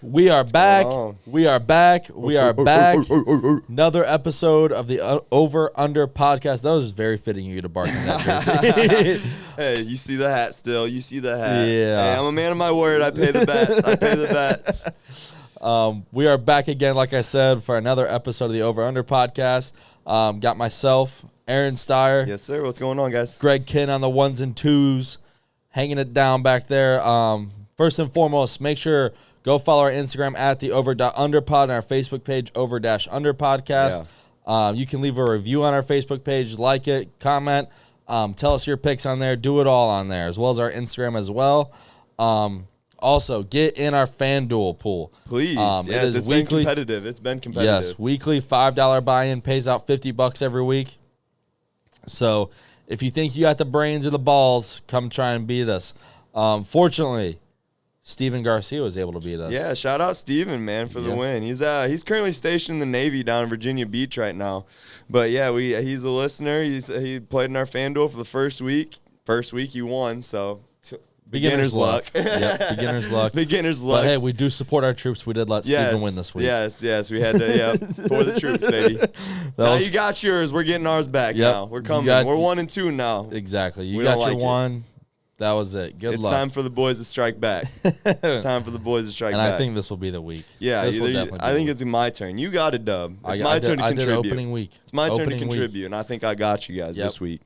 We are back. We are back. We are back. Another episode of the Over Under podcast. That was very fitting you to bark in that jersey. Hey, you see the hat still. You see the hat. Yeah. Hey, I'm a man of my word. I pay the bets. I pay the bets. We are back again, like I said, for another episode of the Over Under podcast. Got myself, Aaron Steyer. Yes, sir. What's going on, guys? Greg Kinn on the ones and twos, hanging it down back there. First and foremost, make sure go follow our Instagram at the over.underpod and our Facebook page over-under podcast. Yeah. You can leave a review on our Facebook page, like it, comment, tell us your picks on there, do it all on there, as well as our Instagram as well. Also, get in our FanDuel pool. Please. Yes, it's been competitive. It's been competitive. Yes, weekly $5 buy-in pays out $50 every week. So if you think you got the brains or the balls, come try and beat us. Fortunately, Steven Garcia was able to beat us. Yeah, shout out Steven, man, for the win. He's currently stationed in the Navy down in Virginia Beach right now. But, yeah, he's a listener. He played in our FanDuel for the first week. First week he won, so beginner's luck. Yep, beginner's luck. Beginner's luck. But, hey, we do support our troops. We did let Steven win this week. Yes, we had to, for the troops, baby. Now you got yours. We're getting ours back now. We're coming. We're 1 and 2 now. Exactly. You got your one. That was it. Good luck. It's time for the boys to strike back. It's time for the boys to strike back. And I think this will be the week. Yeah, I think it's my turn. You got it, Dub. It's my turn to contribute. I did opening week. It's my turn to contribute, and I think I got you guys this week.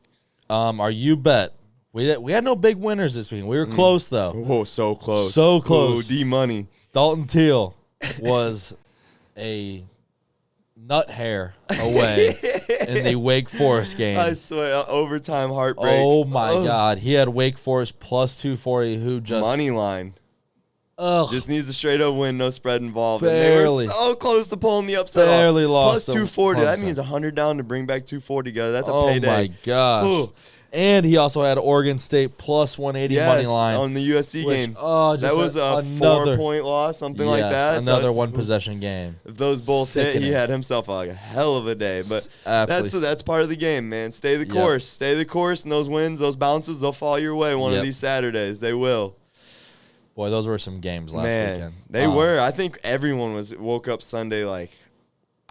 Our you bet. We had no big winners this week. We were close, though. Oh, so close. So close. Oh, D-Money. Dalton Teal was a nut hair away in the Wake Forest game. I swear, overtime heartbreak. Oh, my God. He had Wake Forest plus 240, who just... Money line. Ugh. Just needs a straight-up win, no spread involved. Barely. And they were so close to pulling the upset Barely off. lost. Plus 240. That means 100 down to bring back 240 together. That's a payday. Oh, my gosh. Ooh. And he also had Oregon State plus 180 money line. On the USC game. That was a 4-point loss, something like that. Another one-possession game. If those both hit, he had himself a hell of a day. But that's part of the game, man. Stay the course. Stay the course, and those wins, those bounces, they'll fall your way one of these Saturdays. They will. Boy, those were some games last weekend. They were. I think everyone woke up Sunday like,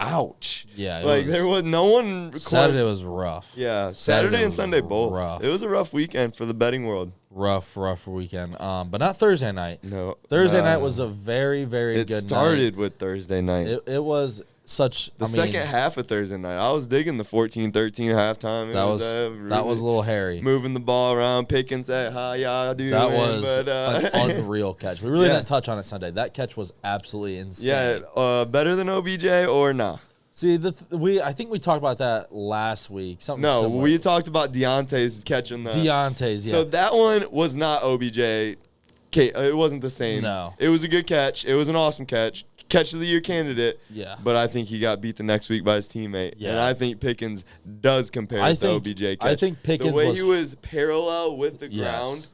ouch. Yeah. There was no one. Saturday was rough. Yeah. Saturday and Sunday both. Rough. It was a rough weekend for the betting world. Rough weekend. But not Thursday night. No. Thursday night was a very, very good night. It started with Thursday night. It was such. The second half of Thursday night, I was digging the 14-13 halftime. That was a little hairy. Moving the ball around, Pickens said, "Hi, y'all doing?" That was an unreal catch. We really didn't touch on it Sunday. That catch was absolutely insane. Yeah, better than OBJ or nah? See, I think we talked about that last week. Similar. We talked about Deontay's catching the Deontay's. Yeah. So that one was not OBJ. It wasn't the same. No, it was a good catch. It was an awesome catch. Catch of the year candidate. Yeah. But I think he got beat the next week by his teammate. Yeah. And I think Pickens does compare to the OBJ catch. I think Pickens the way he was parallel with the ground.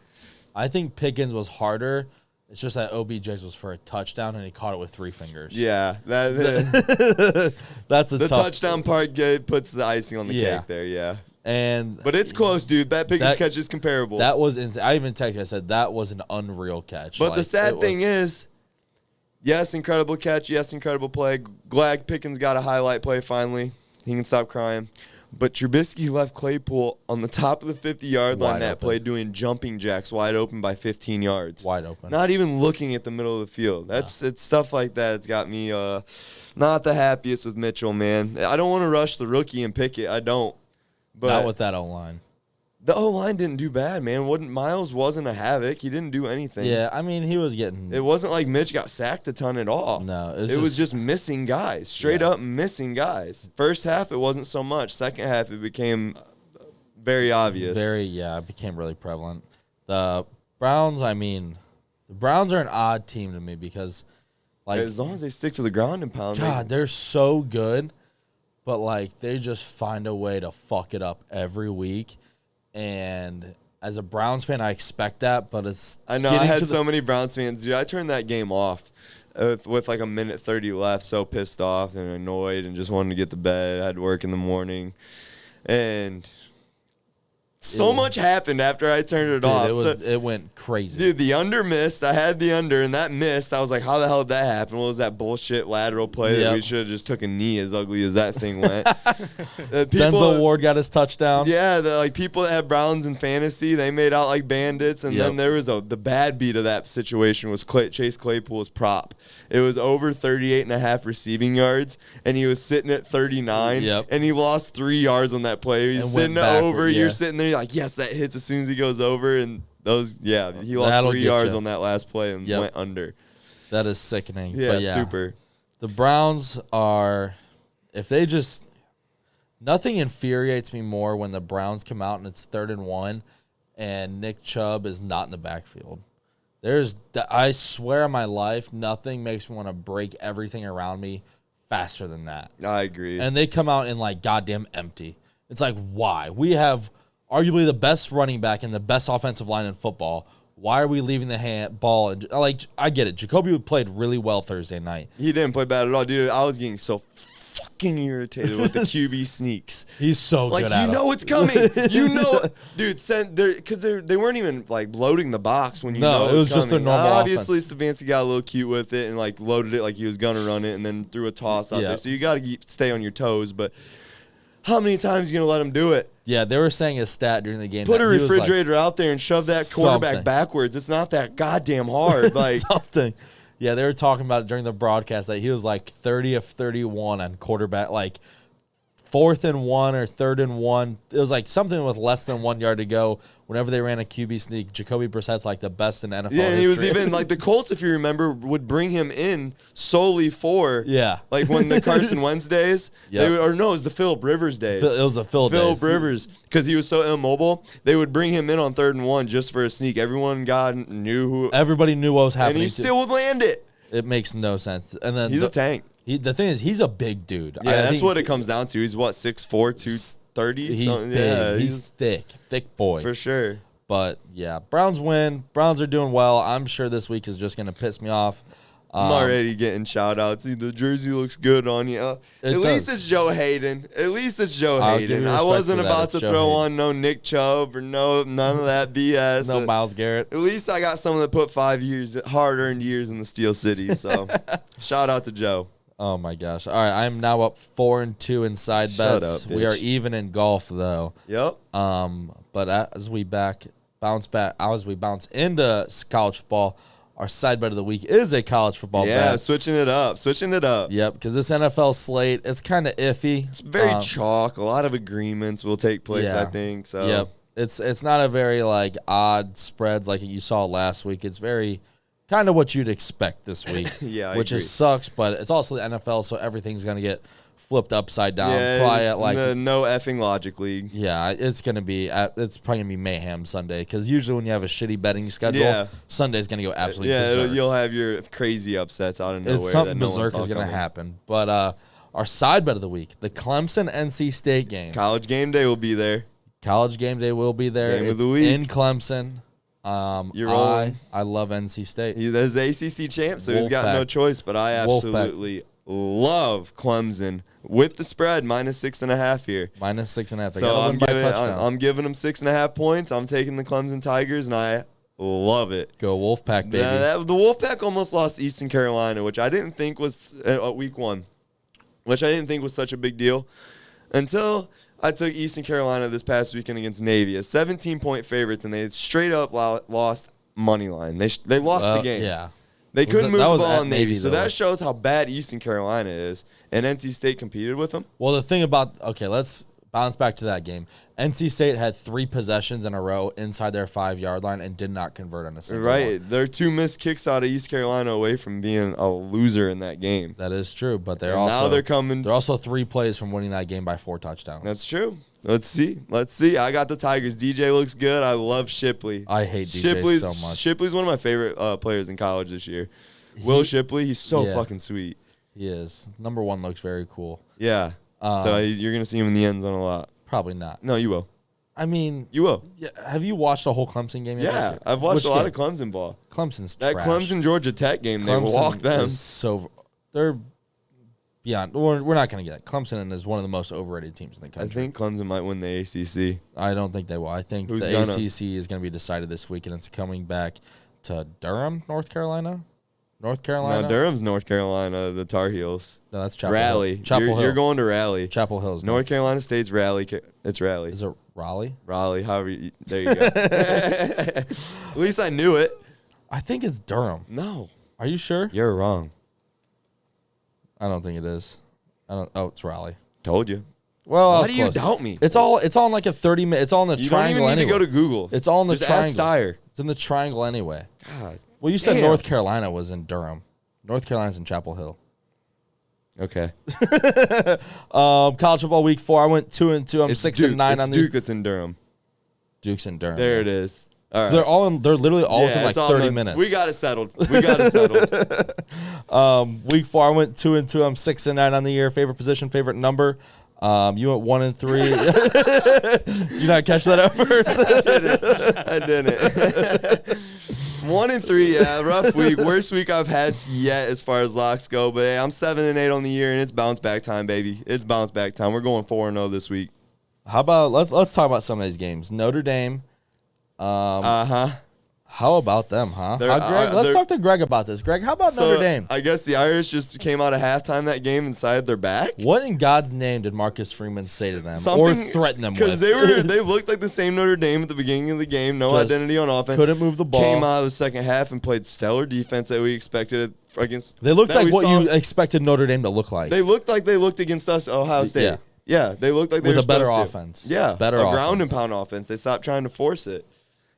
I think Pickens was harder. It's just that OBJ's was for a touchdown, and he caught it with 3 fingers. Yeah. That's the touchdown part puts the icing on the cake there, yeah. But it's close, dude. That Pickens catch is comparable. That was insane. I even texted. I said that was an unreal catch. But the sad thing is, yes, incredible catch. Yes, incredible play. Glad Pickens got a highlight play finally. He can stop crying. But Trubisky left Claypool on the top of the 50-yard line that play doing jumping jacks wide open by 15 yards. Wide open. Not even looking at the middle of the field. It's stuff like that. It's got me not the happiest with Mitchell, man. I don't want to rush the rookie and pick it. I don't. But not with that O-line. The O-line didn't do bad, man. Miles wasn't a havoc. He didn't do anything. Yeah, I mean, he was getting... It wasn't like Mitch got sacked a ton at all. No. It was just missing guys. Straight up missing guys. First half, it wasn't so much. Second half, it became very obvious. It became really prevalent. The Browns, are an odd team to me because... as long as they stick to the ground and pound. God, they're so good, but, they just find a way to fuck it up every week. And as a Browns fan, I expect that, but it's... I know, I had so many Browns fans. Dude, I turned that game off with a minute 30 left, so pissed off and annoyed and just wanted to get to bed. I had to work in the morning. And So much happened after I turned it off. It went crazy. Dude, the under missed. I had the under, and that missed. I was like, how the hell did that happen? What was that bullshit lateral play that we should have just took a knee as ugly as that thing went? Denzel Ward got his touchdown. Yeah, people that have Browns in fantasy, they made out like bandits. And then there was the bad beat of that situation was Chase Claypool's prop. It was over 38.5 receiving yards, and he was sitting at 39, and he lost 3 yards on that play. He's sitting over. You're sitting there, you're like, yes, that hits as soon as he goes over. And he lost 3 yards on that last play and went under. That is sickening. Yeah, but super. The Browns are, nothing infuriates me more when the Browns come out and it's 3rd and 1 and Nick Chubb is not in the backfield. I swear on my life, nothing makes me want to break everything around me faster than that. I agree. And they come out in like goddamn empty. It's like, why? We have arguably the best running back and the best offensive line in football. Why are we leaving the ball? And I get it. Jacoby played really well Thursday night. He didn't play bad at all, dude. I was getting so fucking irritated with the QB sneaks. He's so good at it. You know it's coming. Dude, because they weren't even like loading the box when you know it was just their normal Obviously, offense. Stefanski got a little cute with it and like loaded it like he was gonna run it and then threw a toss out there. So you got to stay on your toes. But how many times are you gonna let him do it? Yeah, they were saying a stat during the game. Put a refrigerator out there and shove that quarterback backwards. It's not that goddamn hard. Like something. Yeah, they were talking about it during the broadcast that he was like 30 of 31 on quarterback, like 4th and 1 or 3rd and 1. It was like something with less than 1 yard to go. Whenever they ran a QB sneak, Jacoby Brissett's like the best in NFL Yeah, and history. he was even like the Colts, if you remember, would bring him in solely for like when the Carson Wentz days, it was the Phillip Rivers days. It was the Phillip Rivers because he was so immobile. They would bring him in on 3rd and 1 just for a sneak. Everybody knew what was happening, and he still would land it. It makes no sense. And then he's a tank. The thing is, he's a big dude. Yeah, that's what it comes down to. He's what 6'4", 230. He's big. He's thick boy for sure. But yeah, Browns win. Browns are doing well. I'm sure this week is just going to piss me off. I'm already getting shout outs. The jersey looks good on you. At least it's Joe Hayden. I wasn't about to throw on no Nick Chubb or none of that BS. No Myles Garrett. At least I got someone that put 5 years, hard-earned years in the Steel City. So shout out to Joe. Oh my gosh! All right, I'm now up 4-2 in side bets. We are even in golf though. Yep. But as we bounce into college football, our side bet of the week is a college football bet. Yeah, switching it up. Yep, because this NFL slate, it's kind of iffy. It's very chalk. A lot of agreements will take place, I think. So. Yep. It's not a very like odd spreads like you saw last week. It's very kind of what you'd expect this week. Yeah, which is sucks, but it's also the NFL, so everything's gonna get flipped upside down. Yeah, probably it's at like the no effing logic league. Yeah, it's probably gonna be mayhem Sunday because usually when you have a shitty betting schedule, Sunday's gonna go absolutely berserk. You'll have your crazy upsets out of nowhere. It's something berserk is gonna happen. But our side bet of the week, the Clemson NC State game. College game day will be there. Game of the week in Clemson. You're rolling. I love NC State. He's the ACC champ, so he's got no choice. But I absolutely love Clemson with the spread -6.5 here. -6.5. So I'm giving them 6.5 points. I'm taking the Clemson Tigers, and I love it. Go Wolfpack, baby. The Wolfpack almost lost Eastern Carolina, which I didn't think was week 1, which I didn't think was such a big deal until I took Eastern Carolina this past weekend against Navy as 17-point favorites, and they straight up lost money line. They lost the game. Yeah. They couldn't move the ball in Navy, so that shows how bad Eastern Carolina is. And NC State competed with them. Well, the thing about let's bounce back to that game. NC State had 3 possessions in a row inside their 5-yard line and did not convert on a single one. They're 2 missed kicks out of East Carolina away from being a loser in that game. That is true, but they're also 3 plays from winning that game by 4 touchdowns. That's true. Let's see. I got the Tigers. DJ looks good. I love Shipley. I hate DJ so much. Shipley's one of my favorite players in college this year. Will Shipley, he's so fucking sweet. He is. Number 1 looks very cool. Yeah. So you're going to see him in the end zone a lot. Probably not. No, you will. I mean, you will. Yeah, have you watched the whole Clemson game yet? Yeah, I've watched a lot of Clemson ball. Clemson's that trash. Clemson Georgia Tech game. They walked them. They're beyond. We're not going to get it. Clemson is one of the most overrated teams in the country. I think Clemson might win the ACC. I don't think they will. I think the ACC is going to be decided this week, and it's coming back to Durham, North Carolina. North Carolina? No, Durham's North Carolina, the Tar Heels. No, that's Chapel Raleigh. Hill. Chapel Hill. You're going to Raleigh. Chapel Hill's North Carolina State's Raleigh. It's Raleigh. Is it Raleigh? Raleigh, however there you go. At least I knew it. I think it's Durham. No. Are you sure? You're wrong. I don't think it is. Oh, it's Raleigh. Told you. Well, why do you doubt me? It's on like a 30-minute. It's all in the triangle. You don't even need anyway. to go to Google. It's all in the Just triangle. ask Steyer. It's in the triangle anyway. God. Well, you said damn. North Carolina was in Durham. North Carolina's in Chapel Hill. Okay. College football week 4. I went 2-2. I'm 6-9 on the Duke that's in Durham. Duke's in Durham. There it is. All right. They're literally all within like 30 minutes. We got it settled. Week 4, I went 2-2. I'm 6-9 on the year. Favorite position, favorite number. You went 1-3. You not catch that at first? I didn't. 1-3, yeah, rough week. Worst week I've had yet as far as locks go. But hey, I'm 7-8 on the year, and it's bounce back time, baby. It's bounce back time. We're going 4-0 this week. How about let's talk about some of these games. Notre Dame. How about them, huh? Greg, let's talk to Greg about this. Greg, how about Notre Dame? I guess the Irish just came out of halftime that game and decided they're back. What in God's name did Marcus Freeman say to them or threaten them with? Because they looked like the same Notre Dame at the beginning of the game. No identity on offense. Couldn't move the ball. Came out of the second half and played stellar defense that we expected against. They looked like what you expected Notre Dame to look like. They looked like they looked against us, Ohio State. Yeah, they looked like they with were a better supposed offense. To. Yeah, better a ground and pound offense. They stopped trying to force it.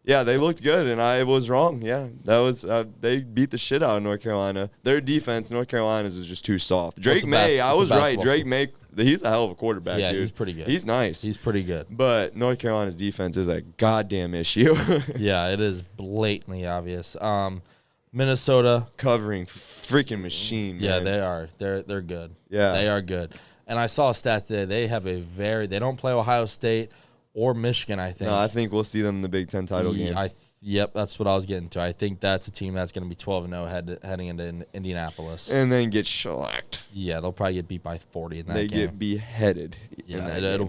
Yeah, they looked good, and I was wrong. Yeah, that was they beat the shit out of North Carolina. Their defense, North Carolina's, is just too soft. Drake May, I was right. Drake May, he's a hell of a quarterback. Yeah, dude. He's pretty good. He's nice. He's pretty good. But North Carolina's defense is a goddamn issue. Yeah, it is blatantly obvious. Minnesota covering freaking machine. Yeah, man. they are. They're good. Yeah, they are good. And I saw a stat today. They have they don't play Ohio State or Michigan, I think. No, I think we'll see them in the Big Ten title game. Yep, that's what I was getting to. I think that's a team that's going to be 12-0 heading into Indianapolis. And then get shellacked. Yeah, they'll probably get beat by 40 in that game. They get beheaded. Yeah, it'll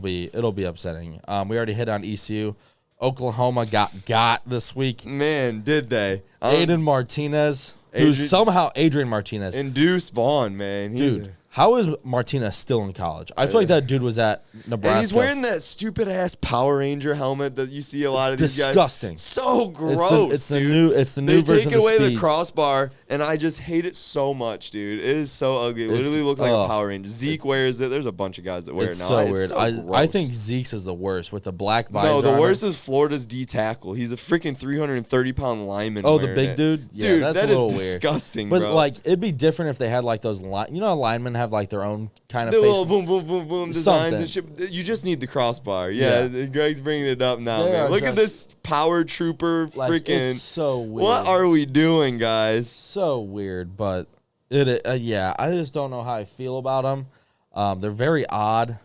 be upsetting. We already hit on ECU. Oklahoma got this week. Man, did they. Adrian Martinez, Adrian Martinez. And Deuce Vaughn, man. Dude. How is Martinez still in college? I feel like that dude was at Nebraska. And he's wearing that stupid-ass Power Ranger helmet that you see a lot of these guys. Disgusting. So gross, It's the new version of the They take away Speeds. the crossbar, and I just hate it so much, dude. It is so ugly. It literally looks like a Power Ranger. Zeke wears it. There's a bunch of guys that wear it now. So weird. So I think Zeke's is the worst with the black visor. No, the worst is Florida's D tackle. He's a freaking 330-pound lineman. Oh, the big dude? Yeah, dude, that's that a little is weird. Disgusting, but bro. like, it'd be different if they had like those how linemen have like their own kind of the face. little boom, boom, boom, boom designs and shit. You just need the crossbar. Yeah. Greg's bringing it up now, man. Look at this Power Trooper freaking. It's so weird. What are we doing, guys? So weird, but yeah, I just don't know how I feel about them. They're very odd.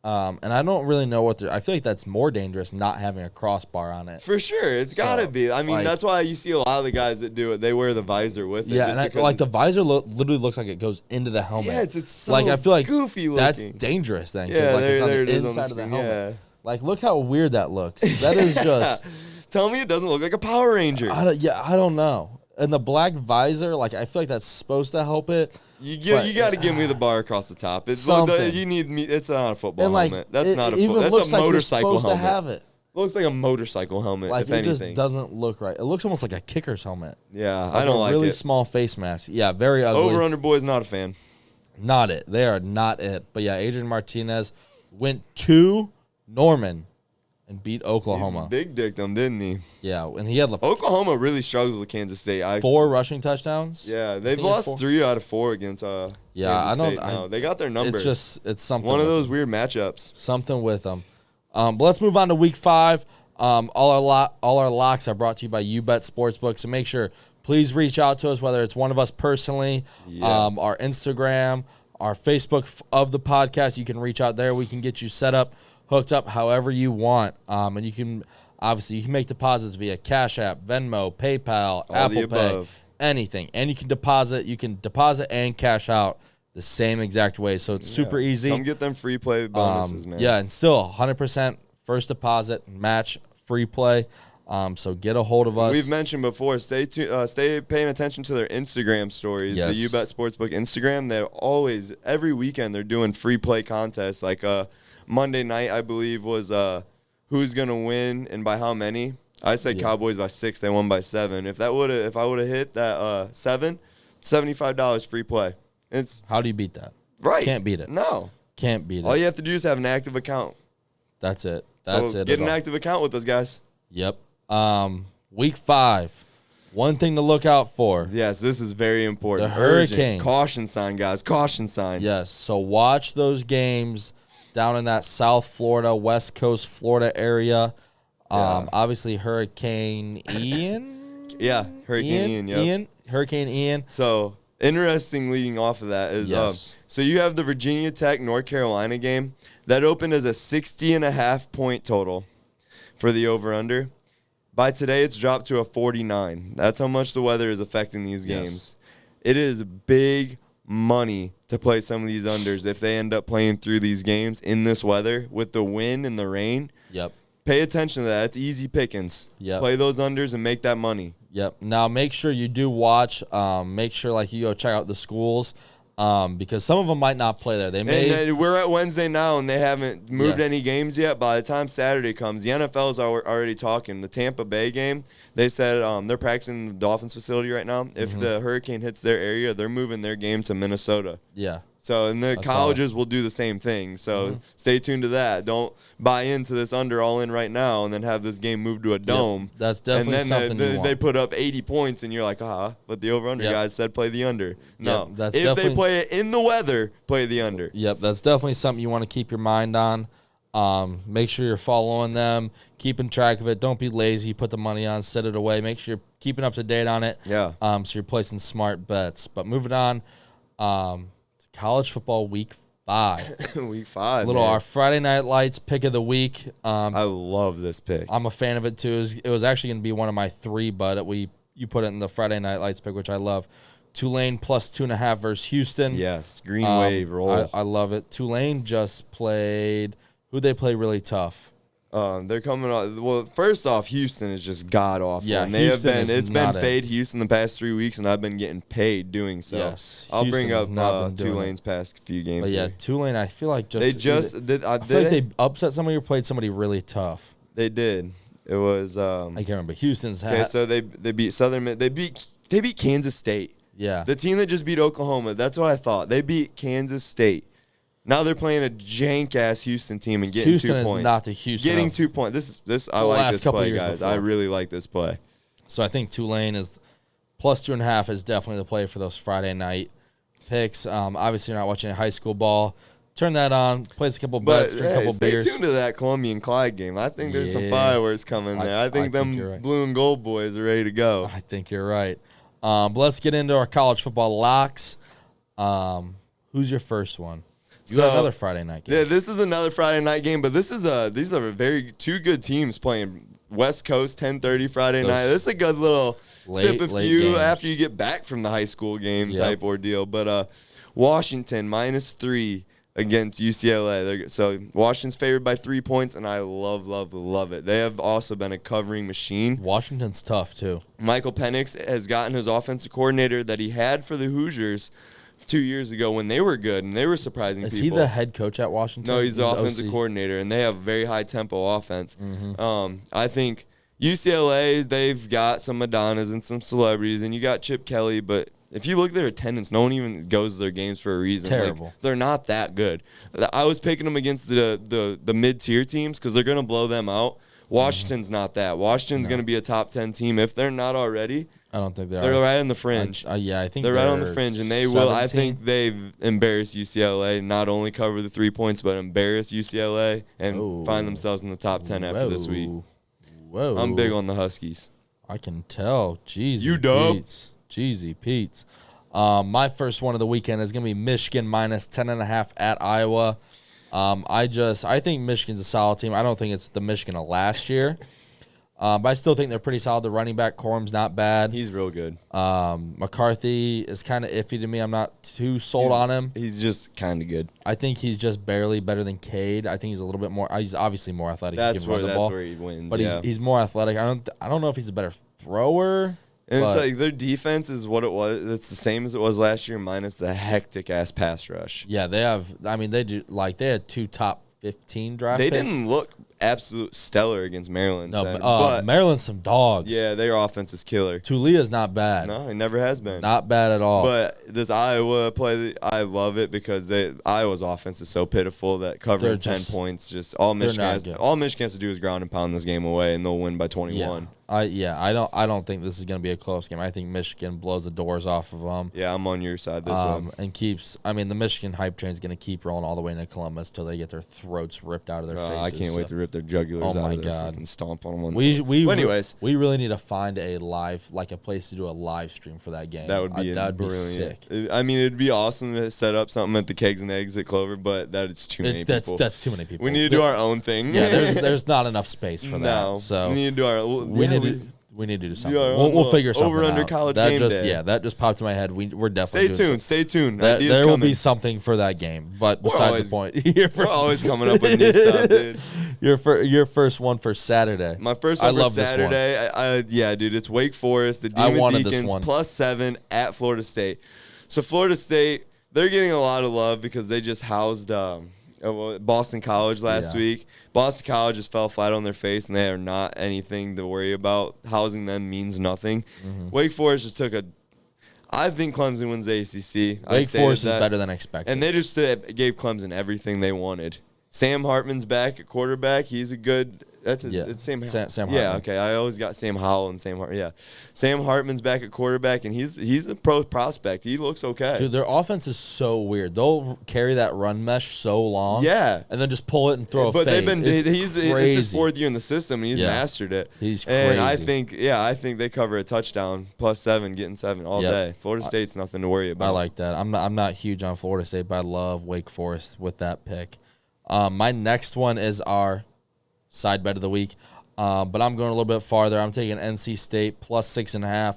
And I don't really know what they're. I feel like that's more dangerous not having a crossbar on it. For sure, it's gotta be. I mean, that's why you see a lot of the guys that do it. They wear the visor with it. Yeah, and like the visor literally looks like it goes into the helmet. Yeah, it's so like I feel like goofy looking. That's dangerous then. Yeah, like it's on there the it is inside on the of the helmet. Yeah. Like, look how weird that looks. That is just. Tell me it doesn't look like a Power Ranger. I don't know. And the black visor, like I feel like that's supposed to help it. You got to give me the bar across the top. It's you need me. It's not a football helmet. That's not a football. That's a motorcycle helmet. To have it. Looks like a motorcycle helmet. Like if it anything, just doesn't look right. It looks almost like a kicker's helmet. Yeah, like I don't like it. Really small face mask. Yeah, very ugly. Over under boys, not a fan. Not it. They are not it. But yeah, Adrian Martinez went to Norman and beat Oklahoma. He big dicked them, didn't he? Yeah, and he had Oklahoma really struggles with Kansas State. 4 rushing touchdowns. Yeah, they've lost 3 out of 4 against Kansas State now. They got their number. It's something. One of those weird matchups. Something with them. But let's move on to week 5. All our locks are brought to you by UBet Sportsbook. So make sure, please reach out to us, whether it's one of us personally, our Instagram, our Facebook of the podcast. You can reach out there. We can get you set up, hooked up however you want. And you can make deposits via Cash App, Venmo, PayPal, Apple Pay, anything. And you can deposit and cash out the same exact way. So it's super easy. Come get them free play bonuses, man. Yeah, and still 100% first deposit match free play. So get a hold of us. We've mentioned before, stay paying attention to their Instagram stories. Yes. The YouBet Sportsbook Instagram. They're always, every weekend, they're doing free play contests. Like Monday night, I believe, was who's going to win and by how many. I said Cowboys by 6. They won by 7. If I would have hit that 7, $75 free play. How do you beat that? Right. Can't beat it. No. Can't beat it. All you have to do is have an active account. That's it. Get an active account with us, guys. Yep. Week 5. One thing to look out for. Yes, this is very important. The hurricane. Urgent. Caution sign, guys. Caution sign. Yes. So watch those games down in that South Florida, West Coast Florida area. Obviously, Hurricane Ian. Yeah, Hurricane Ian. Yep. Hurricane Ian. So interesting. Leading off of that is so you have the Virginia Tech North Carolina game that opened as a 60.5 point total for the over under. By today, it's dropped to a 49. That's how much the weather is affecting these games. It is big money to play some of these unders if they end up playing through these games in this weather with the wind and the rain. Yep. Pay attention to that. It's easy pickings. Yep. Play those unders and make that money. Yep. Now, make sure you do watch. Make sure, you go check out the schools because some of them might not play there. They may. And we're at Wednesday now, and they haven't moved any games yet. By the time Saturday comes, the NFL is already talking. The Tampa Bay game, they said they're practicing in the Dolphins facility right now. If the hurricane hits their area, they're moving their game to Minnesota. Yeah. So, and the colleges will do the same thing. So, stay tuned to that. Don't buy into this under all in right now and then have this game moved to a dome. Yep. That's definitely something they put up 80 points and you're like, but the over-under guys said play the under. No. Yep. If they play it in the weather, play the under. Yep. That's definitely something you want to keep your mind on. Make sure you're following them, keeping track of it. Don't be lazy. Put the money on, set it away. Make sure you're keeping up to date on it. Yeah. So you're placing smart bets. But moving on, college football week 5. Week 5. Our Friday Night Lights pick of the week. I love this pick. I'm a fan of it too. It was actually going to be one of my 3, but you put it in the Friday Night Lights pick, which I love. Tulane plus 2.5 versus Houston. Yes, Green Wave roll. I love it. Tulane just played. Who'd they play really tough? They're coming off. Well, first off, Houston is just god awful. Yeah, and it's been fade Houston the past 3 weeks, and I've been getting paid doing so. Yes, I'll bring up Tulane's past few games. But yeah, Tulane, I feel like I feel like they upset somebody or played somebody really tough. They did. It was. I can't remember. Houston's. Okay, so they beat Southern. They beat Kansas State. Yeah. The team that just beat Oklahoma. That's what I thought. They beat Kansas State. Now they're playing a jank-ass Houston team and getting 2 points. Houston is not the Houston. Getting 2 points. I like this play, guys. I really like this play. So I think Tulane is plus 2.5 is definitely the play for those Friday night picks. Obviously, you're not watching high school ball. Turn that on, play a couple bets, drink a couple beers. Stay tuned to that Columbian Clyde game. I think there's some fireworks coming there. I think them blue and gold boys are ready to go. I think you're right. But let's get into our college football locks. Who's your first one? You got another Friday night game. Yeah, this is another Friday night game, but these are two good teams playing West Coast 10:30 Friday night. This is a good little sip a few games after you get back from the high school game type ordeal. But Washington -3 against UCLA. So Washington's favored by 3 points, and I love it. They have also been a covering machine. Washington's tough too. Michael Penix has gotten his offensive coordinator that he had for the Hoosiers 2 years ago when they were good and they were surprising people. Is he the head coach at Washington? No, he's the offensive coordinator, and they have very high tempo offense. I think UCLA, they've got some Madonnas and some celebrities, and you got Chip Kelly, but if you look at their attendance, no one even goes to their games for a reason. It's terrible. Like, they're not that good. I was picking them against the mid-tier teams because they're going to blow them out. Washington's not that. Washington's going to be a top 10 team if they're not already. I don't think they're right on the fringe. I think they're right on the fringe, and they 17? Will. I think they've embarrassed UCLA. Not only cover the 3 points, but embarrass UCLA and find themselves in the top 10 after this week. Whoa! I'm big on the Huskies. I can tell. Jeezy, you dub. Jeezy Pete's. My first one of the weekend is gonna be Michigan -10.5 at Iowa. I think Michigan's a solid team. I don't think it's the Michigan of last year. But I still think they're pretty solid. The running back Corum's not bad. He's real good. McCarthy is kind of iffy to me. I'm not too sold on him. He's just kind of good. I think he's just barely better than Cade. I think he's a little bit more. He's obviously more athletic. That's where he wins. But he's more athletic. I don't know if he's a better thrower. And it's like their defense is what it was. It's the same as it was last year, minus the hectic ass pass rush. Yeah, they have. I mean, they do. Like they had 2 top 15 draft picks. They didn't look absolute stellar against Maryland. No, but Maryland's some dogs. Yeah, their offense is killer. Tulia's not bad. No, he never has been. Not bad at all. But this Iowa play, I love it because Iowa's offense is so pitiful that covering 10 points, just all Michigan has to do is ground and pound this game away, and they'll win by 21. I don't think this is going to be a close game. I think Michigan blows the doors off of them. Yeah, I'm on your side this one. And keeps. I mean, the Michigan hype train is going to keep rolling all the way into Columbus till they get their throats ripped out of their faces. I can't wait to rip their jugulars out of their and stomp on them. We really need to find a place to do a live stream for that game. That would be brilliant. Be sick. I mean, it'd be awesome to set up something at the Kegs and Eggs at Clover, but that's too many people. That's too many people. We need to do our own thing. Yeah, there's not enough space for that. No, so we need to do our. We need to do something. We'll figure something out. Over under college game day. Yeah, that just popped in my head. We're definitely Stay tuned. There will be something for that game. But besides the point, we're always coming up with new stuff, dude. Your first one for Saturday. My first one for Saturday. Yeah, dude, it's Wake Forest. The Demon Deacons +7 at Florida State. So Florida State, they're getting a lot of love because they just housed Boston College last week. Boston College just fell flat on their face, and they are not anything to worry about. Housing them means nothing. Mm-hmm. Wake Forest just took I think Clemson wins the ACC. Wake Forest is better than expected. And they just gave Clemson everything they wanted. Sam Hartman's back at quarterback. He's a good – it's Sam Hartman. Yeah, okay. I always got Sam Howell and Sam Hartman. Yeah. Sam Hartman's back at quarterback, and he's a pro prospect. He looks okay. Dude, their offense is so weird. They'll carry that run mesh so long. Yeah. And then just pull it and throw a fade. But it's his 4th year in the system, and he's mastered it. He's crazy. And I think they cover a touchdown +7, getting 7 all day. Florida State's nothing to worry about. I like that. I'm not huge on Florida State, but I love Wake Forest with that pick. My next one is our side bet of the week, but I'm going a little bit farther. I'm taking NC State +6.5,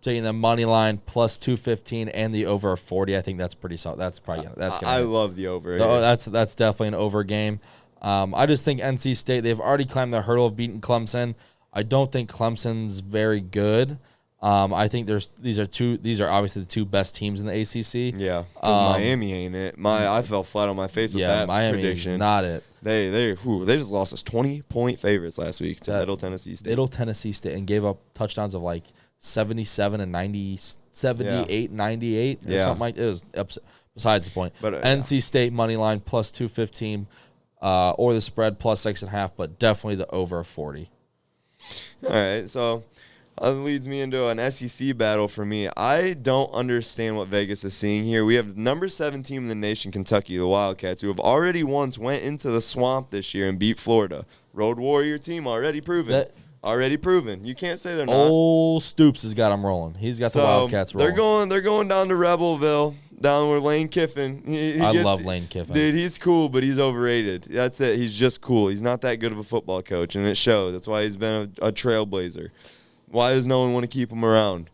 taking the money line +215, and the over 40. I think that's pretty solid. That's probably I love the over. That's definitely an over game. I just think NC State, they've already climbed the hurdle of beating Clemson. I don't think Clemson's very good. I think these are obviously the 2 best teams in the ACC. Yeah, because Miami ain't it. I fell flat on my face with that Miami prediction. Is not it. They just lost us 20-point favorites last week to Middle Tennessee State. Middle Tennessee State, and gave up touchdowns of like 77 and 90, 78, 98 or something like that. It was besides the point. But NC State money line +215, or the spread +6.5, but definitely the over 40. All right, so that leads me into an SEC battle for me. I don't understand what Vegas is seeing here. We have the number 7 team in the nation, Kentucky, the Wildcats, who have already once went into the swamp this year and beat Florida. Road Warrior team, already proven. You can't say they're not. Old Stoops has got them rolling. He's got the Wildcats rolling. They're going down to Rebelville, down where Lane Kiffin. I love Lane Kiffin. Dude, he's cool, but he's overrated. That's it. He's just cool. He's not that good of a football coach, and it shows. That's why he's been a trailblazer. Why does no one want to keep him around?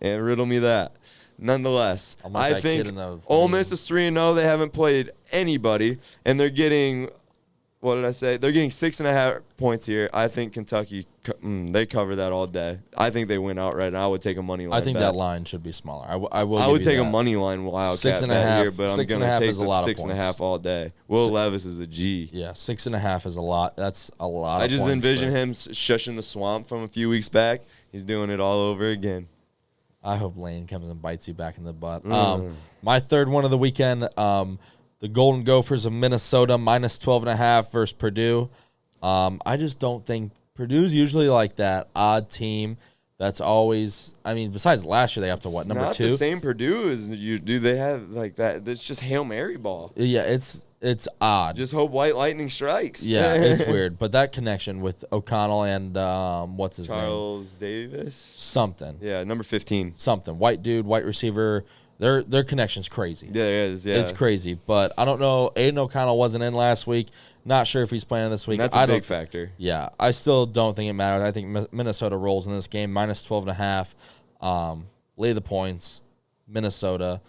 And riddle me that. Nonetheless, I think Ole Miss is 3-0. They haven't played anybody, and they're getting, what did I say? They're getting 6.5 points here. I think Kentucky, they cover that all day. I think they win outright, and I would take a money line. I think that line should be smaller. I would take a money line Wildcat bet here, but I'm going to take the 6.5 all day. Will Levis is a G. Yeah, 6.5 is a lot. That's a lot. I just envision him shushing the swamp from a few weeks back. He's doing it all over again. I hope Lane comes and bites you back in the butt. My third one of the weekend, the Golden Gophers of Minnesota -12.5 versus Purdue. I just don't think Purdue's usually like that odd team that's always. I mean, besides last year, they up to what, number 2? Not the same Purdue as you do. They have like that. It's just Hail Mary ball. Yeah, it's odd. Just hope White Lightning strikes. Yeah, it's weird. But that connection with O'Connell and what's his name? Charles Davis. Something. Yeah, number 15. Something. White dude, white receiver. Their connection's crazy. Yeah, it is. Yeah, it's crazy. But I don't know. Aiden O'Connell wasn't in last week, Not sure if he's playing this week. And that's a big factor. Yeah, I still don't think it matters. I think Minnesota rolls in this game, minus 12.5. Lay the points. Minnesota,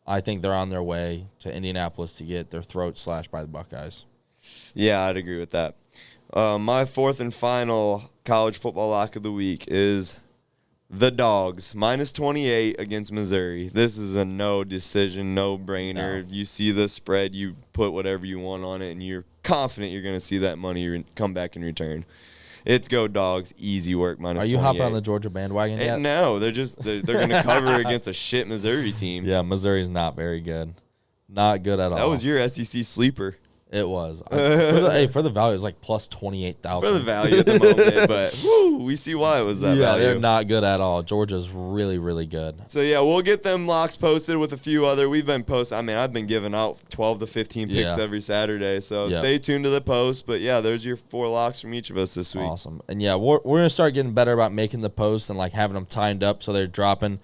I think they're on their way to Indianapolis to get their throats slashed by the Buckeyes. Yeah, I'd agree with that. My fourth and final college football lock of the week is the Dogs, minus 28 against Missouri. This is a no decision, no brainer. You see the spread, you put whatever you want on it, and you're confident you're going to see that money come back in return. It's go Dogs, easy work, minus 28. Are you hopping on the Georgia bandwagon yet? No, they're going to cover against a shit Missouri team. Yeah, Missouri's not very good. Not good at all. That was your SEC sleeper. It was. For the value, it was like plus 28,000. For the value at the moment, but we see why it was that value. They're not good at all. Georgia's really, really good. So, yeah, we'll get them locks posted with a few other. We've been posting. I mean, I've been giving out 12 to 15 picks every Saturday. So, stay tuned to the post. But, yeah, there's your 4 locks from each of us this week. Awesome. And, yeah, we're going to start getting better about making the posts and, like, having them timed up so they're dropping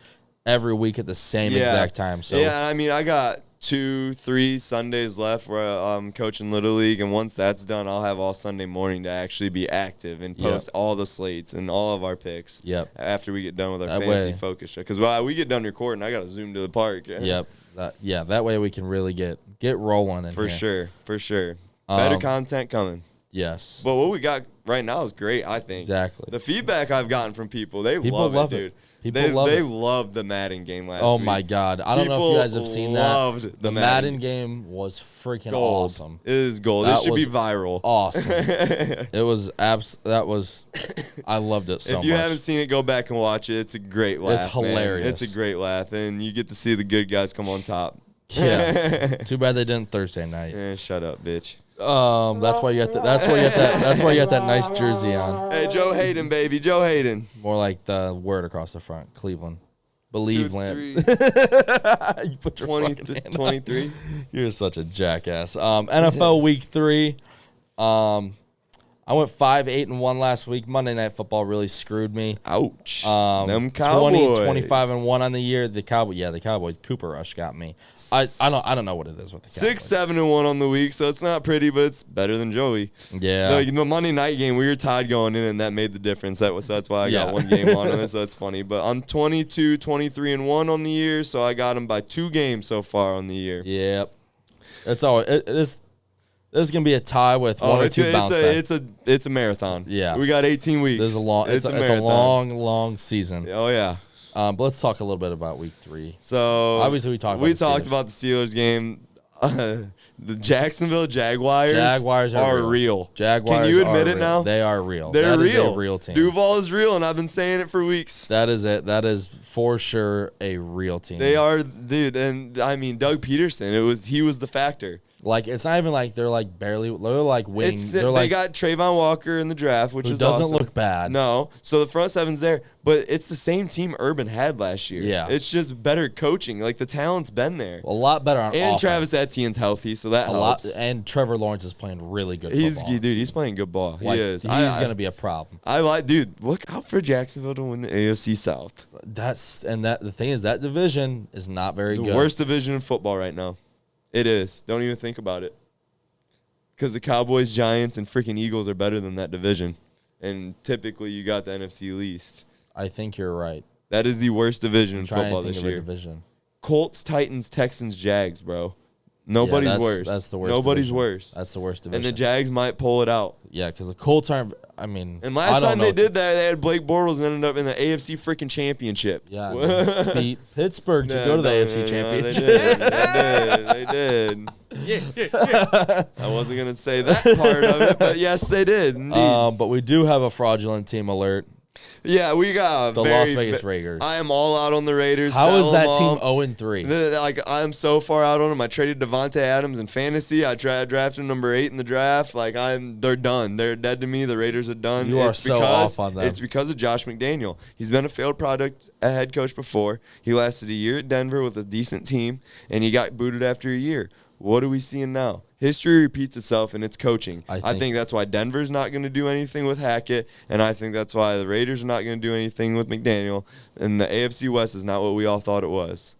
every week at the same exact time. So yeah, I mean, I got 2-3 Sundays left where I'm coaching Little League, and once that's done, I'll have all Sunday morning to actually be active and post all the slates and all of our picks. After we get done with our fantasy focus show, because we get done recording, I got to zoom to the park. That way we can really get rolling. For sure. Better content coming. Yes. But what we got right now is great, I think. Exactly. The feedback I've gotten from people, they love it, dude. They loved the Madden game last week. Oh, my God. I don't know if you guys have seen that. The Madden game was freaking awesome. It is gold. It should be viral. Awesome. It was I loved it so much. If you haven't seen it, go back and watch it. It's a great laugh. It's hilarious. Man. It's a great laugh. And you get to see the good guys come on top. Yeah. Too bad they didn't Thursday night. Yeah, shut up, bitch. That's why you got that nice jersey on. Hey, Joe Hayden, baby, Joe Hayden. More like the word across the front, Cleveland. Believe land. You put your 23. You're such a jackass. NFL Week 3. I went 5-8-1 last week. Monday Night Football really screwed me. Ouch. Them Cowboys. 20-25-1 on the year. The Cowboys. Cooper Rush got me. I don't know what it is with the Cowboys. 6-7-1 on the week, so it's not pretty, but it's better than Joey. Yeah. The Monday night game, we were tied going in, and that made the difference. So that's why I got one game on it. So that's funny. But I'm 22-23-1 on the year, so I got him by 2 games so far on the year. Yep. That's all. This is gonna be a tie with one or two bounce back. It's a marathon. Yeah, we got 18 weeks. This is a long. It's a long season. Oh yeah. But let's talk a little bit about Week 3. So obviously we talked about the Steelers game. The Jacksonville Jaguars are real. Jaguars. Can you admit it now? They are real. They're real. Is a real team. Duval is real, and I've been saying it for weeks. That is it. That is for sure a real team. They are, dude. And I mean, Doug Peterson. He was the factor. Like, it's not even like they're like barely. They're like winning. They got Trayvon Walker in the draft, which doesn't awesome. Look bad. No, so the front seven's there, but it's the same team Urban had last year. Yeah, it's just better coaching. Like the talent's been there. A lot better on offense. Travis Etienne's healthy, so that helps. And Trevor Lawrence is playing really good football. He's playing good ball. He is. He's gonna be a problem. Look out for Jacksonville to win the AFC South. The thing is that division is not very good. The worst division in football right now. It is. Don't even think about it. Because the Cowboys, Giants, and freaking Eagles are better than that division. And typically you got the NFC least. I think you're right. That is the worst division in football this year. Division. Colts, Titans, Texans, Jags, bro. Nobody's worse. That's the worst. Nobody's worse. That's the worst division. And the Jags might pull it out. Yeah, because the Colts aren't. I mean, and last time they did that, they had Blake Bortles and ended up in the AFC freaking championship. Yeah, beat Pittsburgh to go to the AFC championship. They did. Yeah. I wasn't gonna say that part of it, but yes, they did. Indeed. But we do have a fraudulent team alert. Yeah, we got the Las Vegas Raiders. I am all out on the Raiders. How is that team 0-3? Like, I'm so far out on them. I traded Devontae Adams in fantasy. I drafted number 8 in the draft. Like, they're done. They're dead to me. The Raiders are done. You are so off on them. It's because of Josh McDaniel. He's been a failed product a head coach before. He lasted a year at Denver with a decent team, and he got booted after a year. What are we seeing now? History repeats itself, and it's coaching. I think that's why Denver's not going to do anything with Hackett, and I think that's why the Raiders are not going to do anything with McDaniel, and the AFC West is not what we all thought it was.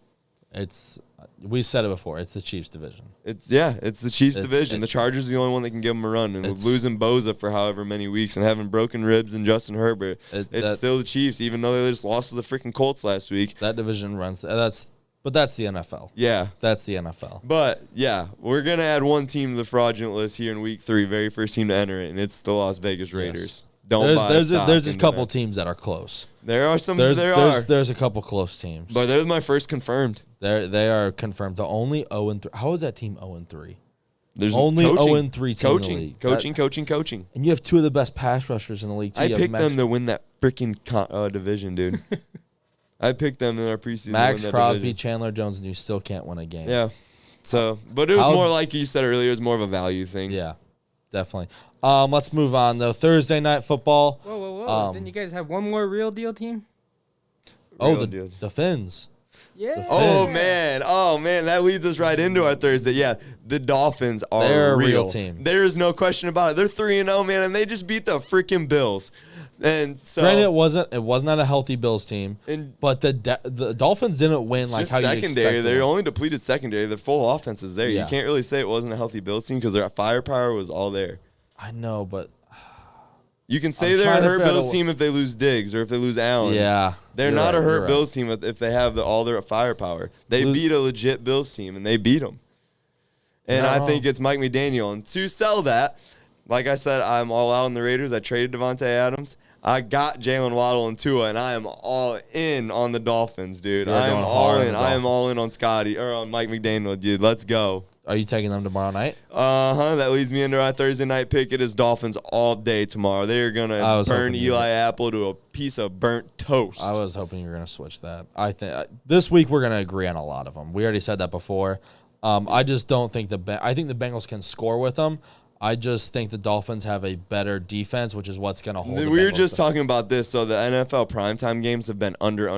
It's We said it before. It's the Chiefs division. It's the Chiefs division. The Chargers are the only one that can give them a run. And with losing Boza for however many weeks and having broken ribs and Justin Herbert, it's still the Chiefs, even though they just lost to the freaking Colts last week. That division runs. But that's the NFL. Yeah. That's the NFL. But, yeah, we're going to add one team to the fraudulent list here in week 3, very first team to enter it, and it's the Las Vegas Raiders. Yes. There's a couple teams that are close. There are some. There's a couple close teams. But they're my first confirmed. They are confirmed. The only 0-3. How is that team 0-3? There's only 0-3 team coaching, in the league. Coaching. And you have 2 of the best pass rushers in the league. Too. I picked them to win that freaking division, dude. I picked them in our preseason. Max Crosby, division. Chandler Jones, and you still can't win a game. Yeah. So, but it was more like you said earlier. It was more of a value thing. Yeah, definitely. Let's move on though. Thursday night football. Whoa! Then you guys have one more real deal team. The Fins. Yeah. The Fins. Oh man, that leads us right into our Thursday. Yeah, the Dolphins are They're a real team. There is no question about it. They're 3-0, man, and they just beat the freaking Bills. And so, granted, it was not a healthy Bills team, but the Dolphins didn't win like how you expected. They're only depleted secondary. Their full offense is there. Yeah. You can't really say it wasn't a healthy Bills team because their firepower was all there. I know, but you can say they're a hurt Bills team if they lose Diggs or if they lose Allen. Yeah, they're not a hurt Bills team if they have all their firepower. They beat a legit Bills team and they beat them. And I think it's Mike McDaniel. And to sell that, like I said, I'm all out on the Raiders. I traded Devontae Adams. I got Jalen Waddle and Tua, and I am all in on the Dolphins, dude. I am all in. I am all in on on Mike McDaniel, dude. Let's go. Are you taking them tomorrow night? That leads me into our Thursday night pick. It is Dolphins all day tomorrow. They are going to burn Eli Apple to a piece of burnt toast. I was hoping you were going to switch that. I think this week we're going to agree on a lot of them. We already said that before. I just don't think I think the Bengals can score with them. I just think the Dolphins have a better defense, which is what's going to hold the Bengals. We were just talking about this. So the NFL primetime games have been under.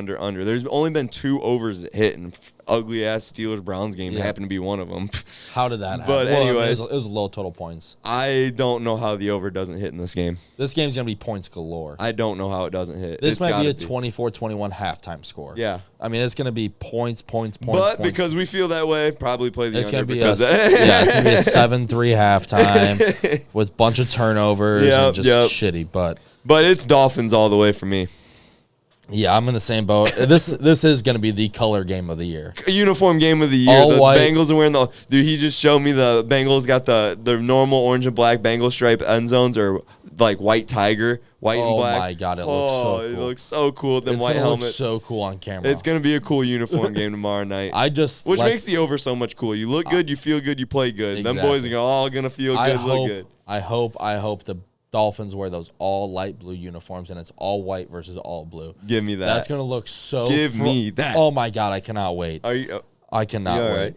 There's only been 2 overs hit, and ugly-ass Steelers-Browns game happened to be one of them. How did that happen? But anyways. It was low total points. I don't know how the over doesn't hit in this game. This game's going to be points galore. I don't know how it doesn't hit. This might be a 24-21 halftime score. Yeah. I mean, it's going to be points. But because we feel that way, probably play the under. It's going to be a 7-3 halftime with a bunch of turnovers and just shitty. But it's Dolphins all the way for me. Yeah, I'm in the same boat. This is going to be the color game of the year. A uniform game of the year. All white. Bengals are wearing Dude, he just showed me the Bengals got the normal orange and black Bengal stripe end zones or like white tiger, white and black. Oh my God, it looks so cool. It looks so cool with the white helmet. It's so cool on camera. It's going to be a cool uniform game tomorrow night. Which makes the over so much cool. You look good, you feel good, you play good. Exactly. Them boys are all going to feel good, look good. I hope the Dolphins wear those all light blue uniforms and it's all white versus all blue. Give me that. That's going to look so Give me that. Oh my God, I cannot wait. I cannot wait. Right?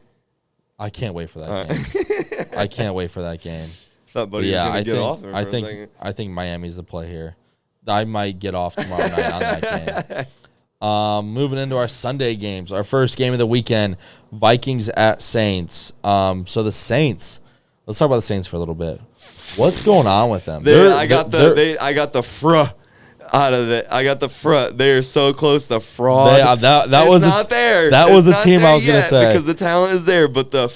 I can't wait for that game. I can't wait for that game. Thought Buddy was going to get off there for a second. I think Miami's the play here. I might get off tomorrow night on that game. Moving into our Sunday games, our first game of the weekend, Vikings at Saints. So the Saints, let's talk about the Saints for a little bit. What's going on with them? I got the front out of it. I got the front. They're so close to fraud. That was not there. That was the team I was going to say because the talent is there, but the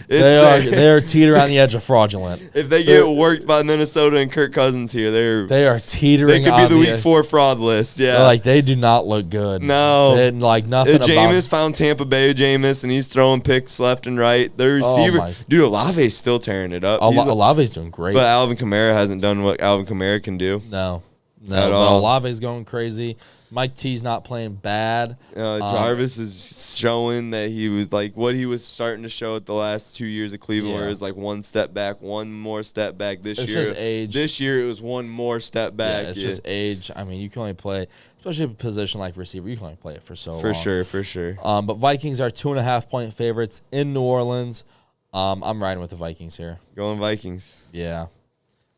they are teetering on the edge of fraudulent. If they get worked by Minnesota and Kirk Cousins here, they are teetering. They could be the week 4 fraud list. Yeah, they do not look good. No, nothing. Jameis found Tampa Bay Jameis, and he's throwing picks left and right. The receiver, dude, Olave's still tearing it up. Olave's doing great, but Alvin Kamara hasn't done what Alvin Kamara can do. No, but Olave's going crazy. Mike T's not playing bad. Jarvis is showing that he was like what he was starting to show at the last 2 years of Cleveland, where it was like one step back, one more step back. This year, just age. This year, it was one more step back. Yeah, it's just age. I mean, you can only play, especially a position like receiver, you can only play it for so long. For sure. But Vikings are 2.5-point favorites in New Orleans. I'm riding with the Vikings here. Going Vikings. Yeah.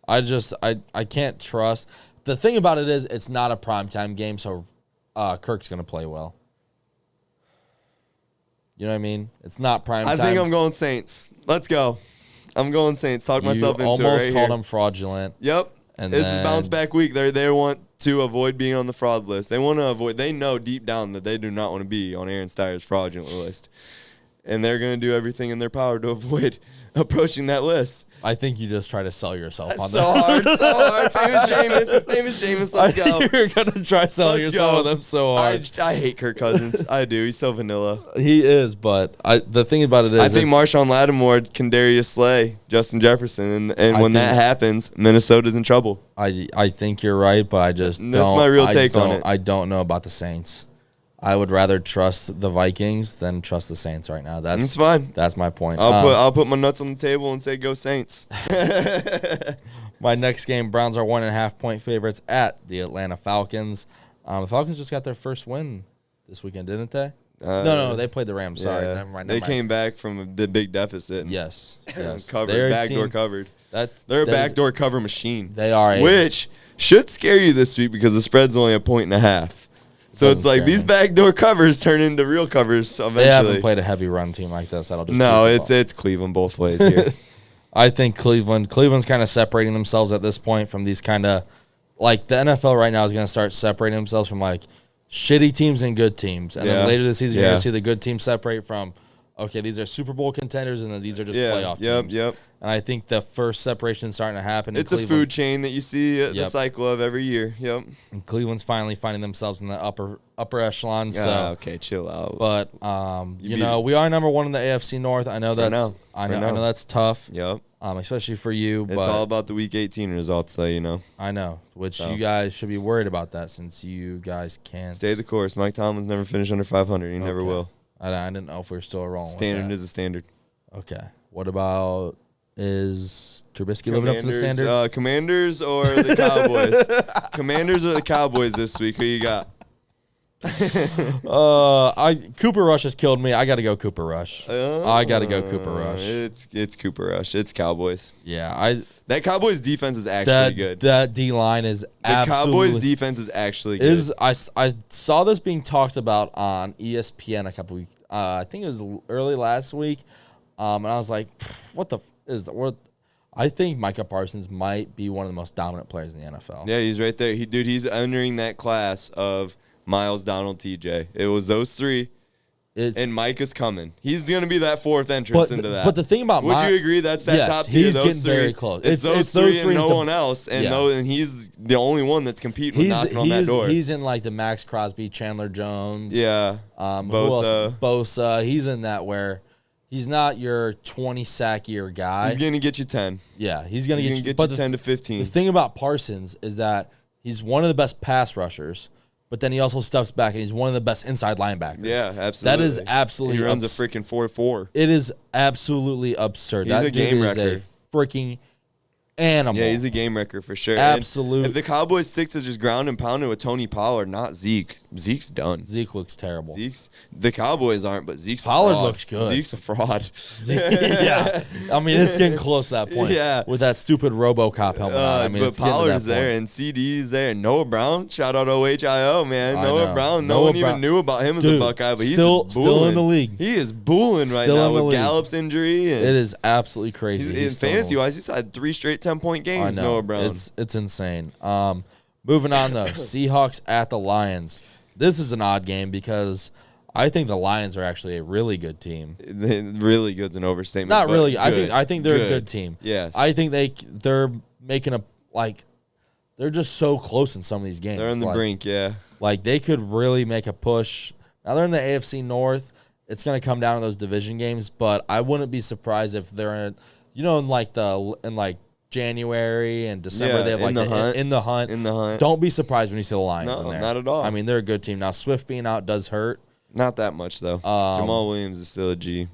I can't trust. The thing about it is it's not a primetime game, so Kirk's going to play well. You know what I mean? It's not primetime. I think I'm going Saints. Let's go. I'm going Saints. Talk myself into it. You almost called them fraudulent. Yep. This is bounce back week. They want to avoid being on the fraud list. They want to avoid. They know deep down that they do not want to be on Aaron Steyer's fraudulent list. and they're going to do everything in their power to avoid approaching that list. I think you just try to sell yourself on So that. hard. Famous Jameis, let's go. You're gonna try selling yourself on them so hard. I hate Kirk Cousins. I do. He's so vanilla. He is, but the thing about it is, I think Marshawn Lattimore, Kadarius Slay, Justin Jefferson, and when that happens, Minnesota's in trouble. I think you're right, but I just That's my real take on it. I don't know about the Saints. I would rather trust the Vikings than trust the Saints right now. That's fine. That's my point. I'll put my nuts on the table and say go Saints. My next game, Browns are 1.5 point favorites at the Atlanta Falcons. The Falcons just got their first win this weekend, didn't they? No, they played the Rams. Sorry, yeah. never mind. They came back from the big deficit. Yes. Covered, backdoor covered. They're a backdoor cover machine. They are, which should scare you this week because the spread's only 1.5. So it's like these backdoor covers turn into real covers eventually. They haven't played a heavy run team like this. That'll just it's Cleveland both ways here. I think Cleveland's kind of separating themselves at this point from these kind of like the NFL right now is going to start separating themselves from like shitty teams and good teams, and then later this season you're going to see the good teams separate from these are Super Bowl contenders, and then these are just playoff teams. Yep. And I think the first separation is starting to happen. It's a food chain that you see the cycle of every year. Yep. And Cleveland's finally finding themselves in the upper echelon. So okay, chill out. But we are number one in the AFC North. I know that's I know that's tough. Yep. Especially for you. It's all about the Week 18 results, though. You know. I know, which you guys should be worried about that since you guys can't stay the course. Mike Tomlin's never finished under 500. He never will. I didn't know if we were still rolling. Standard is a standard. Okay. What about is Trubisky living up to the standard? Commanders or the Cowboys? Commanders or the Cowboys this week? Who you got? Cooper Rush has killed me. I got to go Cooper Rush. I got to go Cooper Rush. It's Cooper Rush. It's Cowboys. Yeah, that Cowboys defense is actually good. That D line is absolutely. Cowboys defense is actually good. I saw this being talked about on ESPN a couple weeks. I think it was early last week, and I was like, what? I think Micah Parsons might be one of the most dominant players in the NFL. Yeah, he's right there. He's entering that class of Miles, Donald, TJ. It was those three, and Mike is coming. He's going to be that fourth entrance into that. But the thing about would you agree that's that top tier? He's those getting three. very close. It's those three and no one else, and he's the only one that's competing with knocking on that door. He's in like the Max Crosby, Chandler Jones. Yeah. Bosa. Bosa. He's in that where he's not your 20 sack year guy. He's going to get you 10. Yeah, he's going to get you 10 to 15. The thing about Parsons is that he's one of the best pass rushers. But then he also stuffs back, and he's one of the best inside linebackers. Yeah, absolutely. That is absolutely. He runs a freaking 4.4. It is absolutely absurd. He's a game wrecker. Is a freaking animal. Yeah, he's a game wrecker for sure. Absolutely. If the Cowboys stick to just ground and pounding with Tony Pollard, not Zeke, Zeke's done. Zeke looks terrible. The Cowboys aren't, but Zeke's Pollard a fraud. Looks good. Zeke's a fraud. Yeah, I mean it's getting close to that point. Yeah, with that stupid RoboCop helmet on. I mean, but Pollard's there and CD's there and Noah Brown. Shout out OHIO, man. Noah Brown. No one even knew about him as a Buckeye, but he's still in the league. He is booling right now with Gallup's injury. It is absolutely crazy. In fantasy wise, he's had 3 straight 10-point games. Noah Brown. It's insane. Moving on though, Seahawks at the Lions. This is an odd game because I think the Lions are actually a really good team. Really good's an overstatement. Not really. I think they're a good team. Yes. I think they're making they're just so close in some of these games. They're on the brink, yeah. Like they could really make a push. Now they're in the AFC North. It's going to come down to those division games, but I wouldn't be surprised if they're in January and December, they have in the hunt. Don't be surprised when you see the Lions in there. Not at all. I mean, they're a good team. Now, Swift being out does hurt. Not that much, though. Jamal Williams is still a G.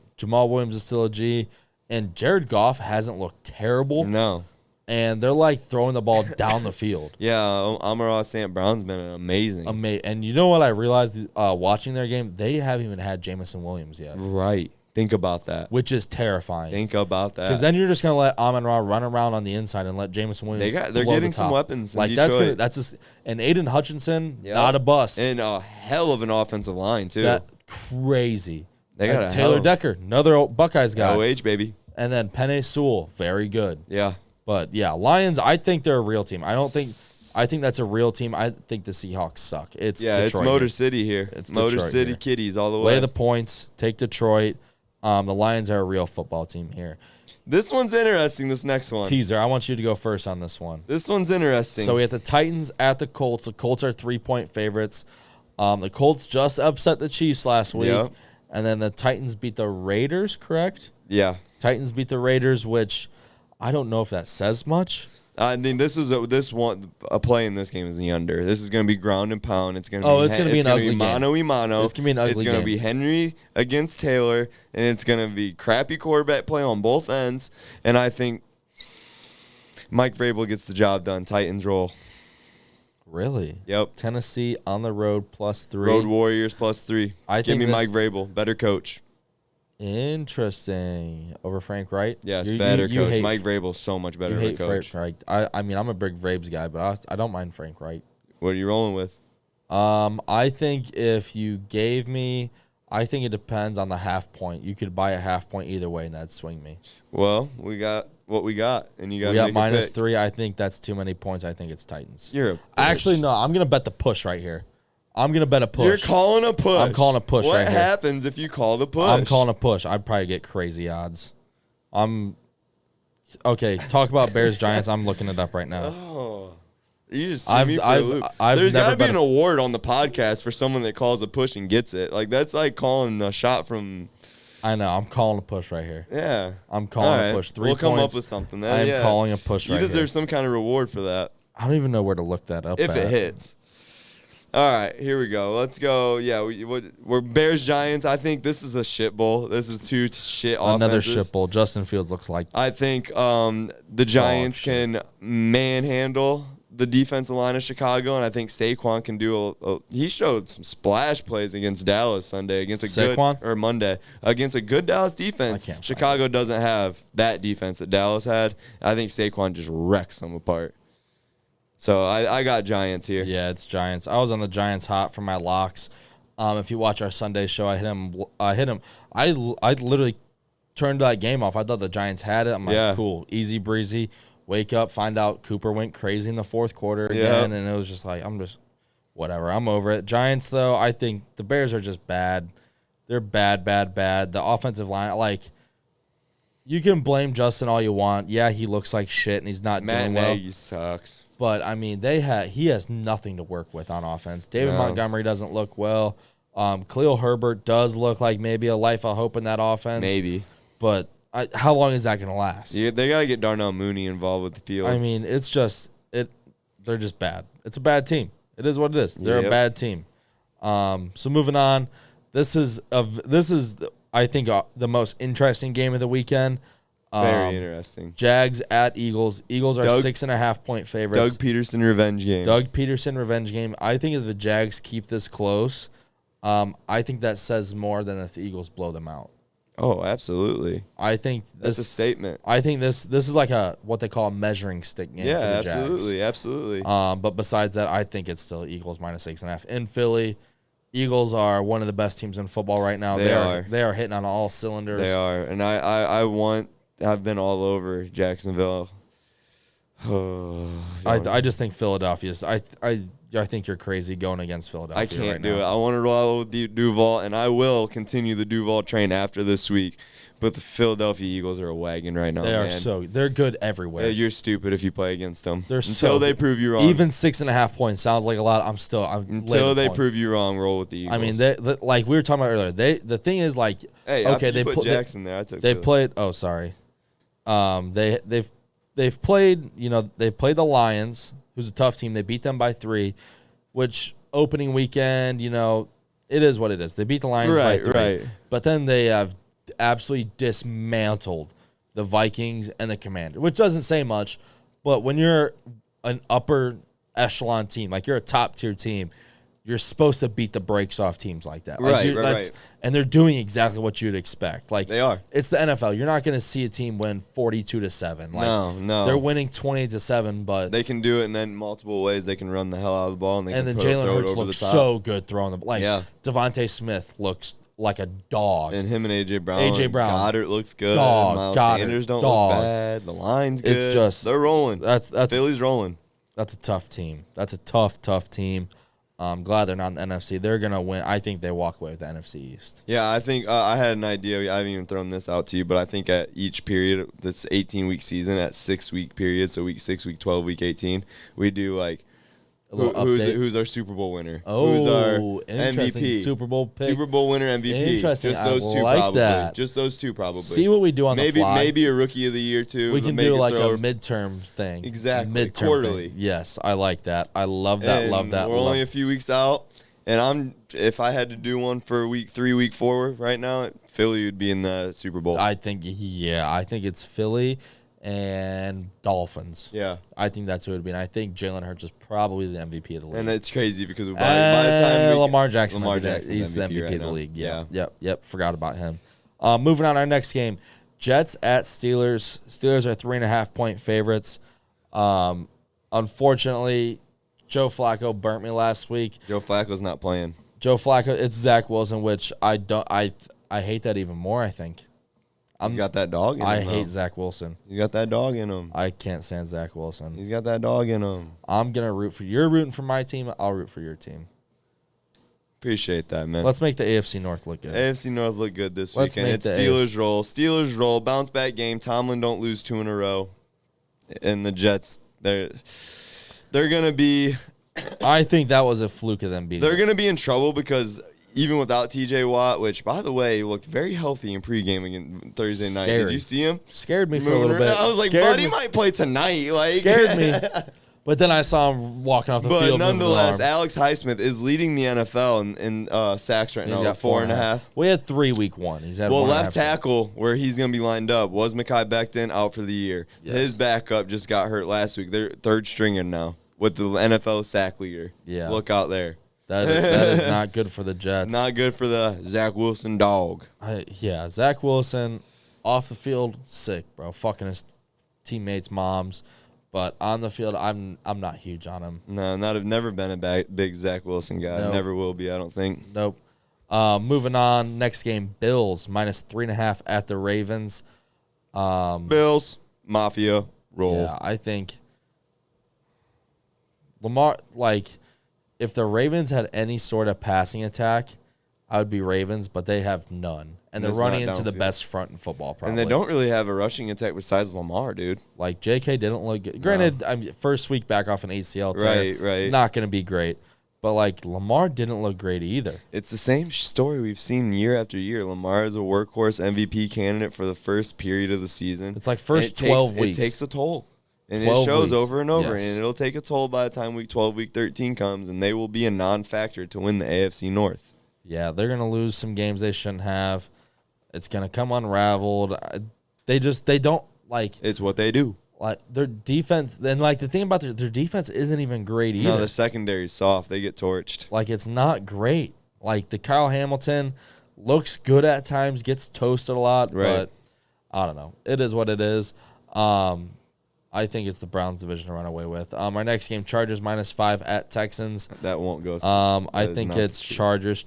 And Jared Goff hasn't looked terrible. No. And they're throwing the ball down the field. Yeah, Amon-Ra St. Brown's been amazing. And you know what I realized watching their game? They haven't even had Jamison Williams yet. Right. Think about that. Which is terrifying. Think about that. Because then you're just going to let Amon-Ra run around on the inside and let Jamison Williams They're getting some weapons in Detroit. And Aiden Hutchinson, not a bust. And a hell of an offensive line, too. Crazy. They got Taylor Decker, another Buckeyes guy. OH, baby. And then Penei Sewell, very good. Yeah. But, yeah, Lions, I think they're a real team. I think that's a real team. I think the Seahawks suck. It's Detroit. It's Motor City here. It's Motor City Kitties all the way. Lay the points. Take Detroit. The Lions are a real football team here. This one's interesting, this next one. Teaser, I want you to go first on this one. This one's interesting. So we have the Titans at the Colts. The Colts are 3-point favorites. The Colts just upset the Chiefs last week. Yep. And then the Titans beat the Raiders, correct? Yeah. Titans beat the Raiders, which I don't know if that says much. I mean, a play in this game is the under. This is going to be ground and pound. It's going to be it's going to be an ugly game. Mano-y-mano. It's going to be an ugly game. It's going to be Henry against Taylor, and it's going to be crappy quarterback play on both ends. And I think Mike Vrabel gets the job done. Titans roll. Really? Yep. Tennessee on the road +3. Road Warriors +3. Give me Mike Vrabel, better coach. Interesting. Over Frank Wright? Yes, better coach. Mike Vrabel's so much better of a coach. Frank Wright. I mean, I'm a big Vrabes guy, but I don't mind Frank Wright. What are you rolling with? I think if you gave me, I think it depends on the half point. You could buy a half point either way, and that'd swing me. Well, we got what we got, and you got to make a pick. -3. I think that's too many points. I think it's Titans. You're a bitch. Actually, no. I'm gonna bet the push right here. I'm going to bet a push. You're calling a push. I'm calling a push right here. What happens if you call the push? I'm calling a push. I'd probably get crazy odds. Okay, talk about Bears-Giants. I'm looking it up right now. Oh. You just see me for a loop. There's got to be an award on the podcast for someone that calls a push and gets it. Like, that's like calling a shot from... I know. I'm calling a push right here. Yeah. I'm calling a push. 3 points. We'll come up with something. I am calling a push right here. You deserve some kind of reward for that. I don't even know where to look that up if it hits. All right, here we go. Let's go. Yeah, we're Bears-Giants. I think this is a shit bowl. This is two shit offenses. Another shit bowl. Justin Fields looks like. I think the Giants can manhandle the defensive line of Chicago, and I think Saquon can do he showed some splash plays against Dallas Sunday against a Monday against a good Dallas defense. Chicago doesn't have that defense that Dallas had. I think Saquon just wrecks them apart. So I got Giants here. Yeah, it's Giants. I was on the Giants hot for my locks. If you watch our Sunday show, I hit him. I literally turned that game off. I thought the Giants had it. I'm like, cool, easy breezy. Wake up, find out Cooper went crazy in the fourth quarter again, and it was just like, whatever. I'm over it. Giants, though, I think the Bears are just bad. They're bad. The offensive line, like, you can blame Justin all you want. Yeah, he looks like shit, and he's not doing well. Matt Nagy sucks. But, I mean, he has nothing to work with on offense. David Montgomery doesn't look well. Khalil Herbert does look like maybe a life of hope in that offense. Maybe. But how long is that going to last? Yeah, they got to get Darnell Mooney involved with the Fields. I mean, it's just they're just bad. It's a bad team. It is what it is. They're a bad team. So moving on, this is I think the most interesting game of the weekend. Very interesting. Jags at Eagles. Eagles are 6.5 point favorites. Doug Peterson revenge game. I think if the Jags keep this close, I think that says more than if the Eagles blow them out. Oh, absolutely. I think that's a statement. I think this is like what they call a measuring stick game. Yeah, for the absolutely. But besides that, I think it's still Eagles -6.5 in Philly. Eagles are one of the best teams in football right now. They are hitting on all cylinders. They are, and I've been all over Jacksonville. I just think Philadelphia's. I think you're crazy going against Philadelphia. I can't do it. I want to roll with Duval, and I will continue the Duval train after this week. But the Philadelphia Eagles are a wagon right now. They're good everywhere. Yeah, you're stupid if you play against them. Until they prove you wrong. Even 6.5 points sounds like a lot. Until they prove you wrong, roll with the Eagles. I mean, like we were talking about earlier. The thing is, like, okay, they put Jackson there. I took. They played. Oh, sorry. They've played. They played the Lions, who's a tough team. They beat them by 3, which opening weekend, it is what it is. They beat the Lions by 3. Right. But then they have absolutely dismantled the Vikings and the Commanders, which doesn't say much. But when you're an upper echelon team, like you're a top tier team, you're supposed to beat the brakes off teams like that. Right. And they're doing exactly what you'd expect. Like they are. It's the NFL. You're not going to see a team win 42-7. Like, no. They're winning 20-7, but they can do it in then multiple ways. They can run the hell out of the ball, and then Jalen Hurts looks so good throwing the ball. Like Devontae Smith looks like a dog. And him and AJ Brown. Goddard looks good. Miles Sanders don't look bad. The line's good. It's just they're rolling. That's Philly's rolling. That's a tough team. That's a tough team. I'm glad they're not in the NFC. They're going to win. I think they walk away with the NFC East. Yeah, I think I had an idea. I haven't even thrown this out to you, but I think at each period, this 18-week season, at 6-week period, so week 6, week 12, week 18, we do like who's our Super Bowl winner? Who's our interesting. MVP? Super Bowl pick. Super Bowl winner MVP. Interesting. Just those two, like probably. That. Just those two, probably. See what we do on the fly. Maybe a rookie of the year too. We can do like a midterm thing. Exactly. Midterm quarterly. Thing. Yes, I like that. I love that. And love that. We're only a few weeks out, and if I had to do one for week 3, week 4 right now, Philly would be in the Super Bowl. I think it's Philly and Dolphins. Yeah. I think that's who it would be. And I think Jalen Hurts is probably the MVP of the league. And it's crazy because by the time Lamar Jackson, he's the MVP right of the now. league. Yep. Forgot about him. Moving on, our next game, Jets at Steelers. Steelers are 3.5-point favorites. Unfortunately, Joe Flacco burnt me last week. Joe Flacco's not playing. Joe Flacco, it's Zach Wilson, which I hate that even more, I think. He's got that dog in him. I hate Zach Wilson. He's got that dog in him. I can't stand Zach Wilson. He's got that dog in him. I'm going to root for you're rooting for my team. I'll root for your team. Appreciate that, man. Let's make the AFC North look good. AFC North look good this Let's weekend. make It's the Steelers roll. Steelers roll. Bounce back game. Tomlin don't lose 2 in a row. And the Jets, they're going to be... I think that was a fluke of them beating. They're going to be in trouble because... Even without T.J. Watt, which, by the way, looked very healthy in pregame again Thursday night. Did you see him? Scared me for a little bit. I was like, buddy might play tonight. Scared me. But then I saw him walking off the field. But nonetheless, Alex Highsmith is leading the NFL in sacks right now. He's got 4.5. We had 3 week 1. He's had left tackle, where he's going to be lined up, was Mekhi Becton out for the year. Yes. His backup just got hurt last week. They're third stringer now with the NFL sack leader. Yeah. Look out there. That is not good for the Jets. Not good for the Zach Wilson dog. Zach Wilson off the field, sick, bro. Fucking his teammates' moms. But on the field, I'm not huge on him. No, never been a big Zach Wilson guy. Nope. Never will be, I don't think. Nope. Moving on, next game, Bills -3.5 at the Ravens. Bills, Mafia, roll. Yeah, I think Lamar, if the Ravens had any sort of passing attack, I would be Ravens, but they have none. And they're running into the best front in football, probably. And they don't really have a rushing attack besides Lamar, dude. J.K. didn't look good. Granted, first week back off an ACL tear. Right. Not going to be great. But, Lamar didn't look great either. It's the same story we've seen year after year. Lamar is a workhorse MVP candidate for the first period of the season. It's first 12 weeks. It takes a toll. And it shows over and over, yes. and it'll take a toll by the time week 12, week 13 comes, and they will be a non-factor to win the AFC North. Yeah, they're going to lose some games they shouldn't have. It's going to come unraveled. They don't, It's what they do. Their defense, and, the thing about their defense isn't even great either. No, their secondary's soft. They get torched. It's not great. The Kyle Hamilton looks good at times, gets toasted a lot, but I don't know. It is what it is. I think it's the Browns division to run away with. Our next game, Chargers -5 at Texans. That won't go. I think it's Chargers.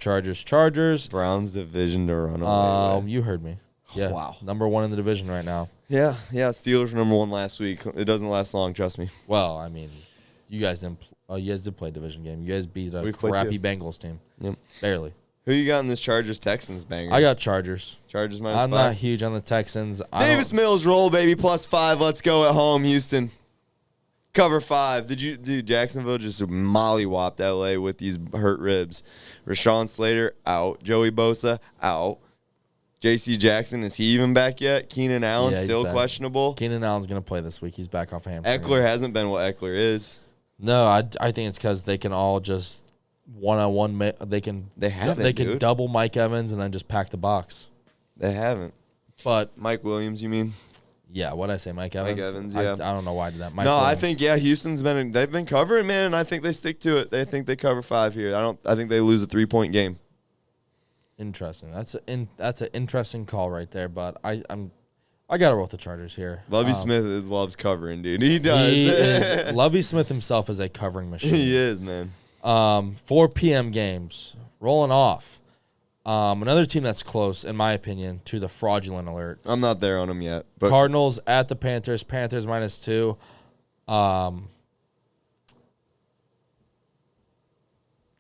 Browns division to run away with. You heard me. Yeah. Wow. Number 1 in the division right now. Yeah. Steelers were number 1 last week. It doesn't last long, trust me. Well, I mean, you guys didn't. You guys did play a division game. You guys beat a crappy Bengals team. Yep. Barely. Who you got in this Chargers-Texans banger? I got Chargers. Chargers -5. I'm not huge on the Texans. Davis Mills roll, baby, +5. Let's go at home, Houston. Cover 5. Jacksonville just mollywopped LA with these hurt ribs. Rashawn Slater out. Joey Bosa out. J.C. Jackson, is he even back yet? Keenan Allen still questionable. Keenan Allen's going to play this week. He's back off hamstring. Eckler hasn't been what Eckler is. No, I think it's because they can all just one-on-one. They can double Mike Evans and then just pack the box. They haven't. But Mike Williams, you mean? Yeah, what did I say? Mike Evans? Mike Evans, yeah. I don't know why I did that. Williams. I think, Houston's they've been covering, man, and I think they stick to it. They think they cover 5 here. I think they lose a 3-point game. Interesting. That's an interesting call right there, but I gotta roll with the Chargers here. Lovie Smith loves covering, dude. He does. Lovie Smith himself is a covering machine. He is, man. 4 p.m. games rolling off. Another team that's close, in my opinion, to the fraudulent alert. I'm not there on them yet. But Cardinals at the Panthers. Panthers -2.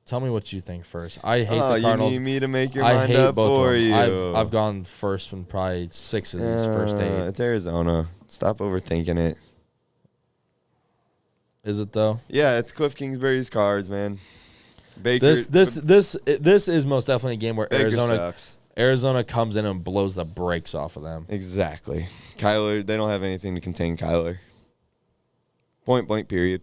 Tell me what you think first. I hate the Cardinals. You need me to make your I mind hate up both for of them. you. I've gone first in probably 6 of these first 8. It's Arizona. Stop overthinking it. Is it though? Yeah, it's Cliff Kingsbury's Cards, man. Baker. This is most definitely a game where Baker sucks. Arizona comes in and blows the brakes off of them. Exactly. Kyler, they don't have anything to contain Kyler. Point blank, period.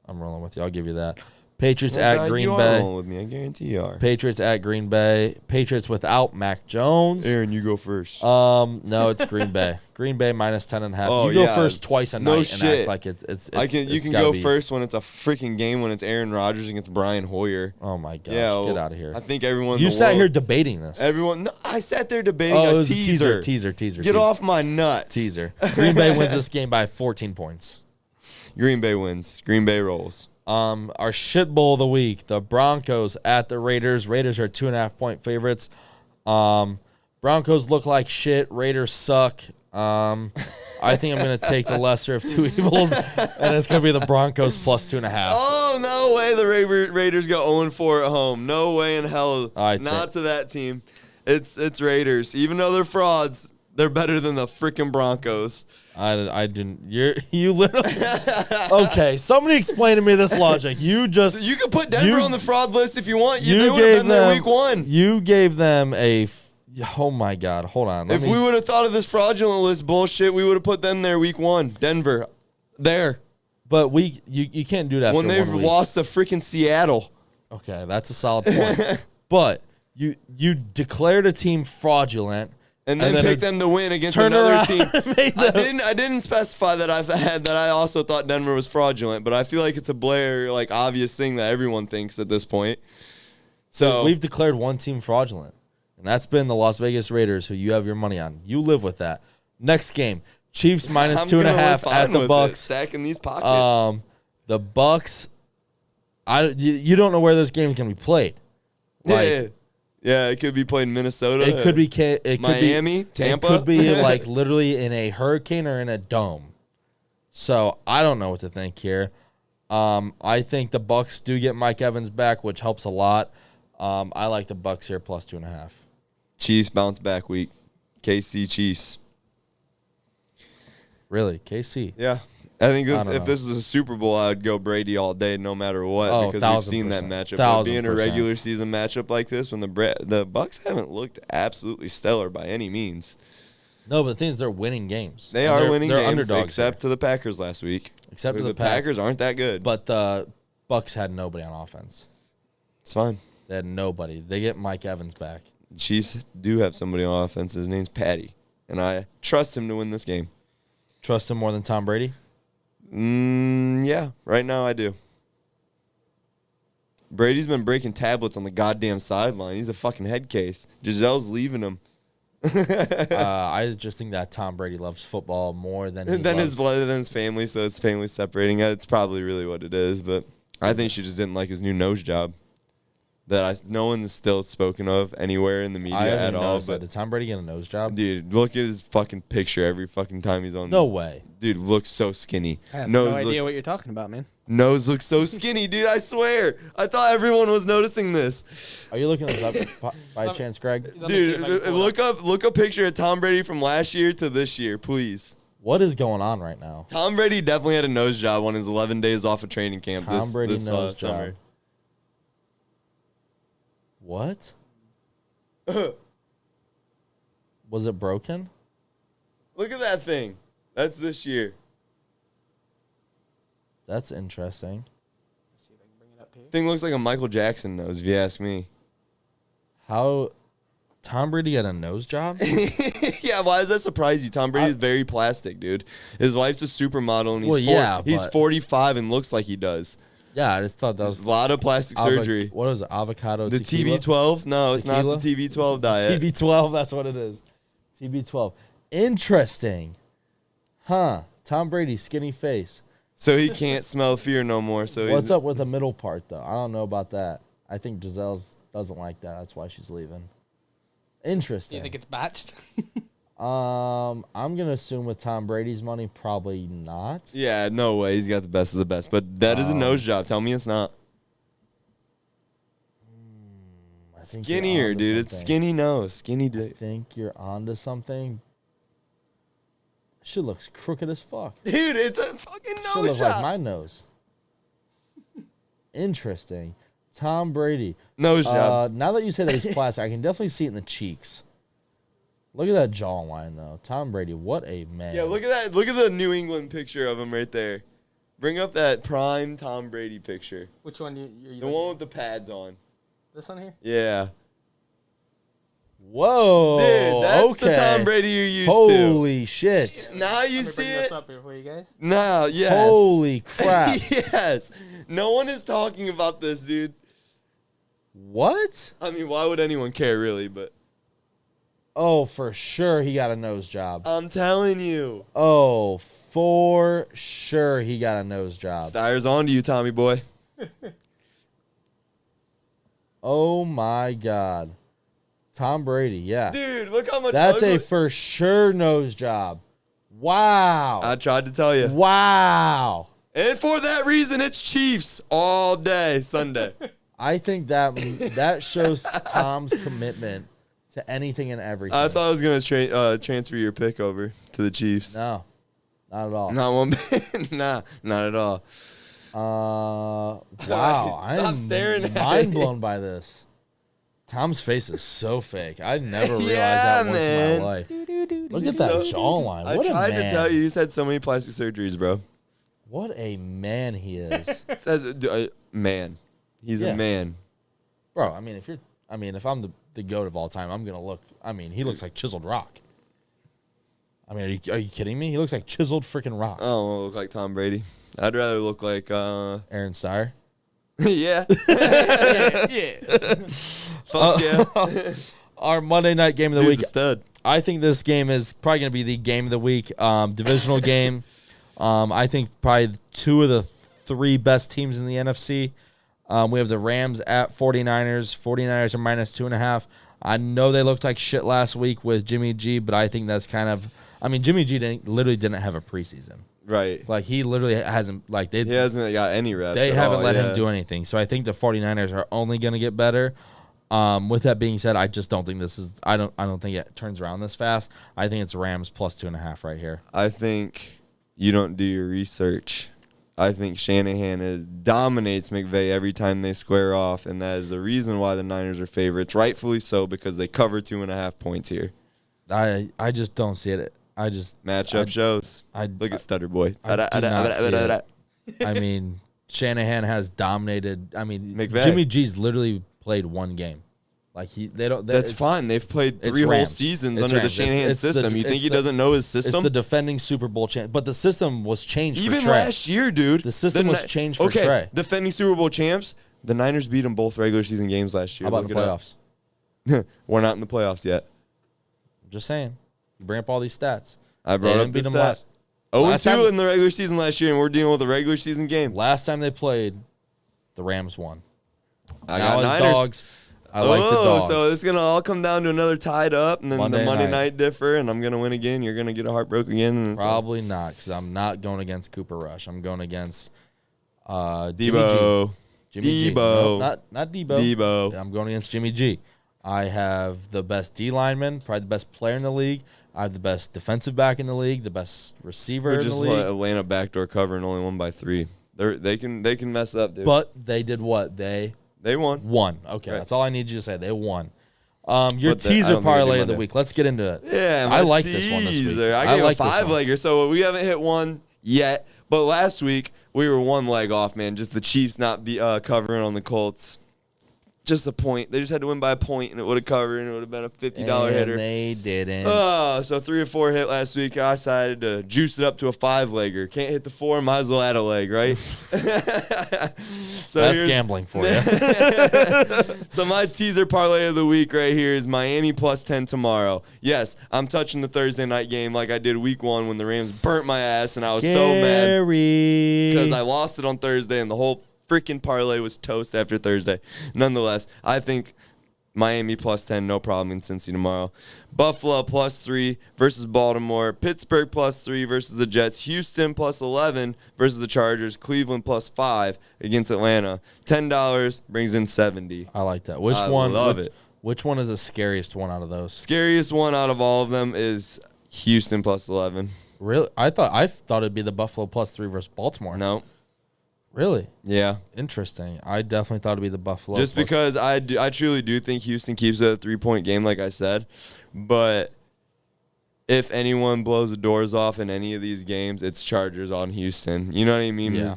I'm rolling with you. I'll give you that. Patriots Well, at Green you Bay. are rolling with me. I guarantee you are. Patriots at Green Bay. Patriots without Mac Jones. Aaron, you go first. No, it's Green Bay. Green Bay minus 10.5. Oh, you go yeah. first twice a No night shit. and act like it's You can go first when it's a freaking game when it's Aaron Rodgers against Brian Hoyer. Oh my gosh, Yeah, get out of here. I think everyone. You sat here debating this. No, I sat there debating it a was teaser. a teaser. Get off my nuts. Teaser. Green Bay wins this game by 14 points. Green Bay wins. Green Bay rolls. Our shit bowl of the week, the Broncos at the Raiders. Raiders are 2.5-point favorites. Broncos look like shit. Raiders suck. I think I'm going to take the lesser of two evils, and it's going to be the Broncos plus 2.5. Oh, no way the Raiders go 0-4 at home. No way in hell. Not to that team. It's Raiders. Even though they're frauds, they're better than the freaking Broncos. I didn't. You literally. Okay, somebody explain to me this logic. You can put Denver on the fraud list if you want. They you would have been there them week 1. You gave them a. Oh my God! Hold on. If we would have thought of this fraudulent list bullshit, we would have put them there week 1. Denver, there. But you can't do that when they've 1 week. lost to freaking Seattle. Okay, that's a solid point. But you declared a team fraudulent. And then pick them to win against another team. I didn't specify that I also thought Denver was fraudulent, but I feel like it's a Blair obvious thing that everyone thinks at this point. So we've declared one team fraudulent, and that's been the Las Vegas Raiders, who you have your money on. You live with that. Next game, Chiefs minus 2.5 at the Bucks. Stacking these pockets. The Bucks. You don't know where this game's gonna be played. Yeah, it could be played in Minnesota. It could be Miami, Tampa. It could be literally in a hurricane or in a dome. So I don't know what to think here. I think the Bucks do get Mike Evans back, which helps a lot. I like the Bucks here plus 2.5. Chiefs bounce back week. KC Chiefs. Really, KC? Yeah. I think if this was a Super Bowl, I would go Brady all day, no matter what, because we've seen that matchup. But being a regular season matchup like this, when the Bucks haven't looked absolutely stellar by any means. No, but the thing is, they're winning games. They are winning games, underdogs except to the Packers last week. Except to the Packers aren't that good. But the Bucks had nobody on offense. It's fine. They had nobody. They get Mike Evans back. The Chiefs do have somebody on offense. His name's Patty, and I trust him to win this game. Trust him more than Tom Brady? Yeah, right now I do. Brady's been breaking tablets on the goddamn sideline. He's a fucking head case. Gisele's leaving him. I just think that Tom Brady loves football more than his family, so his family's separating. It's probably really what it is, but I think she just didn't like his new nose job. No one's still spoken of anywhere in the media at all. But did Tom Brady get a nose job? Dude, look at his fucking picture every fucking time he's on. No way. Dude, looks so skinny. I have no idea what you're talking about, man. Nose looks so skinny, dude. I swear. I thought everyone was noticing this. Are you looking this up by chance, Greg? Dude, look up picture of Tom Brady from last year to this year, please. What is going on right now? Tom Brady definitely had a nose job on his 11 days off of training camp Tom Brady this nose summer. job. What? Was it broken? Look at that thing. That's this year. That's interesting. See if I can bring it up here. Thing looks like a Michael Jackson nose, if you ask me. How Tom Brady had a nose job? Yeah, why does that surprise you? Tom Brady is very plastic, dude. His wife's a supermodel, and he's 45 and looks like he does. Yeah, I just thought that was a lot of plastic surgery. What is it? Avocado The tequila? TB12? No, it's not the TB12 diet. TB12, that's what it is. TB12. Interesting. Huh. Tom Brady, skinny face. So he can't smell fear no more. So what's up with the middle part, though? I don't know about that. I think Giselle doesn't like that. That's why she's leaving. Interesting. Do you think it's batched? I'm gonna assume with Tom Brady's money, probably not. Yeah, no way. He's got the best of the best. But that is a nose job. Tell me it's not. Skinnier, dude. It's skinny nose. Skinny dick. I think you're onto something. Shit looks crooked as fuck. Dude, it's a fucking Shit nose looks job. like my nose. Interesting. Tom Brady. Nose job. Now that you say that he's plastic, I can definitely see it in the cheeks. Look at that jawline, though. Tom Brady, what a man. Yeah, look at that. Look at the New England picture of him right there. Bring up that prime Tom Brady picture. Which one? You The one with the pads on. This one here? Yeah. Whoa. Dude, that's okay. the Tom Brady you're used to. Holy shit. Now you Let me see bring it. this up here for you guys. Now, yes. Holy crap. Yes. No one is talking about this, dude. What? I mean, why would anyone care, really? But Oh, for sure he got a nose job. I'm telling you. Oh, for sure he got a nose job. Steyer's on to you, Tommy boy. Oh, my God. Tom Brady, yeah. Dude, look how much. That's a look- for sure nose job. Wow. I tried to tell you. Wow. And for that reason, it's Chiefs all day Sunday. I think that shows Tom's commitment to anything and everything. I thought I was going to transfer your pick over to the Chiefs. No, not at all. Not one bit. Nah, not at all. Wow. Stop I'm staring at mind me. blown by this. Tom's face is so fake. I never realized Yeah, that once man. in my life. Look at that jawline. I What a tried man. to tell you, he's had so many plastic surgeries, bro. What a man he is. It says, man. He's Yeah. a man. Bro, I mean, if I'm the GOAT of all time, I'm going to look, he looks like chiseled rock. I mean, are you kidding me? He looks like chiseled freaking rock. I don't want to look like Tom Brady. I'd rather look like, Aaron Steyer. yeah. Yeah. Fuck yeah. Our Monday night game of the Dude's week. a stud. I think this game is probably going to be the game of the week. Divisional game. I think probably two of the three best teams in the NFC. We have the Rams at 49ers. 49ers are minus 2.5. I know they looked like shit last week with Jimmy G, but I think that's kind of Jimmy G literally didn't have a preseason. Right. Like, he literally hasn't, He hasn't got any reps. they at haven't all, let yeah. him do anything. So I think the 49ers are only going to get better. With that being said, I just don't think I don't think it turns around this fast. I think it's Rams plus 2.5 right here. I think you don't do your research. I think Shanahan dominates McVay every time they square off, and that is the reason why the Niners are favorites, rightfully so, because they cover 2.5 points here. I just don't see it. Matchup shows. Look at Stutter Boy. I do not see it. Shanahan has dominated. McVay. Jimmy G's literally played one game. Like, That's fine. They've played 3 whole Rams. seasons It's under the Rams. Shanahan system. You think he doesn't know his It's system? the defending Super Bowl champ, but the system was changed. Even for Trey. last year, dude. The system was changed for okay, Trey. defending Super Bowl champs, the Niners beat them both regular season games last year. How about Look the it up. playoffs? We're not in the playoffs yet. I'm just saying. You bring up all these stats. I brought They up didn't beat the them stats. 0-2 last time- in the regular season last year, and we're dealing with a regular season game. Last time they played, the Rams won. I Now got as Niners. dogs, I like the dogs. So it's gonna all come down to another tied up, and then Monday the Monday night. night differ, and I'm gonna win again. You're gonna get a heartbroken again. And it's Probably not, because I'm not going against Cooper Rush. I'm going against like, Jimmy Debo. G. Jimmy G. Debo. No, not Debo. Debo. I'm going against Jimmy G. I have the best D lineman, probably the best player in the league. I have the best defensive back in the league, the best receiver We in the just league. let Atlanta backdoor cover and only won by 3. They can mess up, dude. But they did what? They won. won. Okay, Right. that's all I need you to say. They won. Your But I teaser don't think they do parlay of the Monday. week. Let's get into it. Yeah, I my like this one this week. teaser. I I gave like a this one. 5-legger, so we haven't hit one yet. But last week we were 1 leg off, man. Just the Chiefs not be covering on the Colts. Just a point. They just had to win by a point, and it would have covered, and it would have been a $50 And hitter. they didn't. So 3 or 4 hit last week. I decided to juice it up to a 5-legger. Can't hit the 4, might as well add a leg, right? So That's here's- gambling for you. So my teaser parlay of the week right here is Miami plus 10 tomorrow. Yes, I'm touching the Thursday night game like I did week 1 when the Rams burnt my ass, and I was so mad because I lost it on Thursday, and the whole freaking parlay was toast after Thursday. Nonetheless, I think Miami +10, no problem in Cincy tomorrow. Buffalo +3 versus Baltimore. Pittsburgh +3 versus the Jets. Houston +11 versus the Chargers. Cleveland +5 against Atlanta. $10 brings in 70. I like that. I love it. Which one is the scariest one out of those? Scariest one out of all of them is Houston +11. Really? I thought it'd be the Buffalo +3 versus Baltimore. No. Really? Yeah. Interesting. I definitely thought it'd be the Buffalo. Just because I truly do think Houston keeps it a 3-point game, like I said. But if anyone blows the doors off in any of these games, it's Chargers on Houston. You know what I mean? Yeah.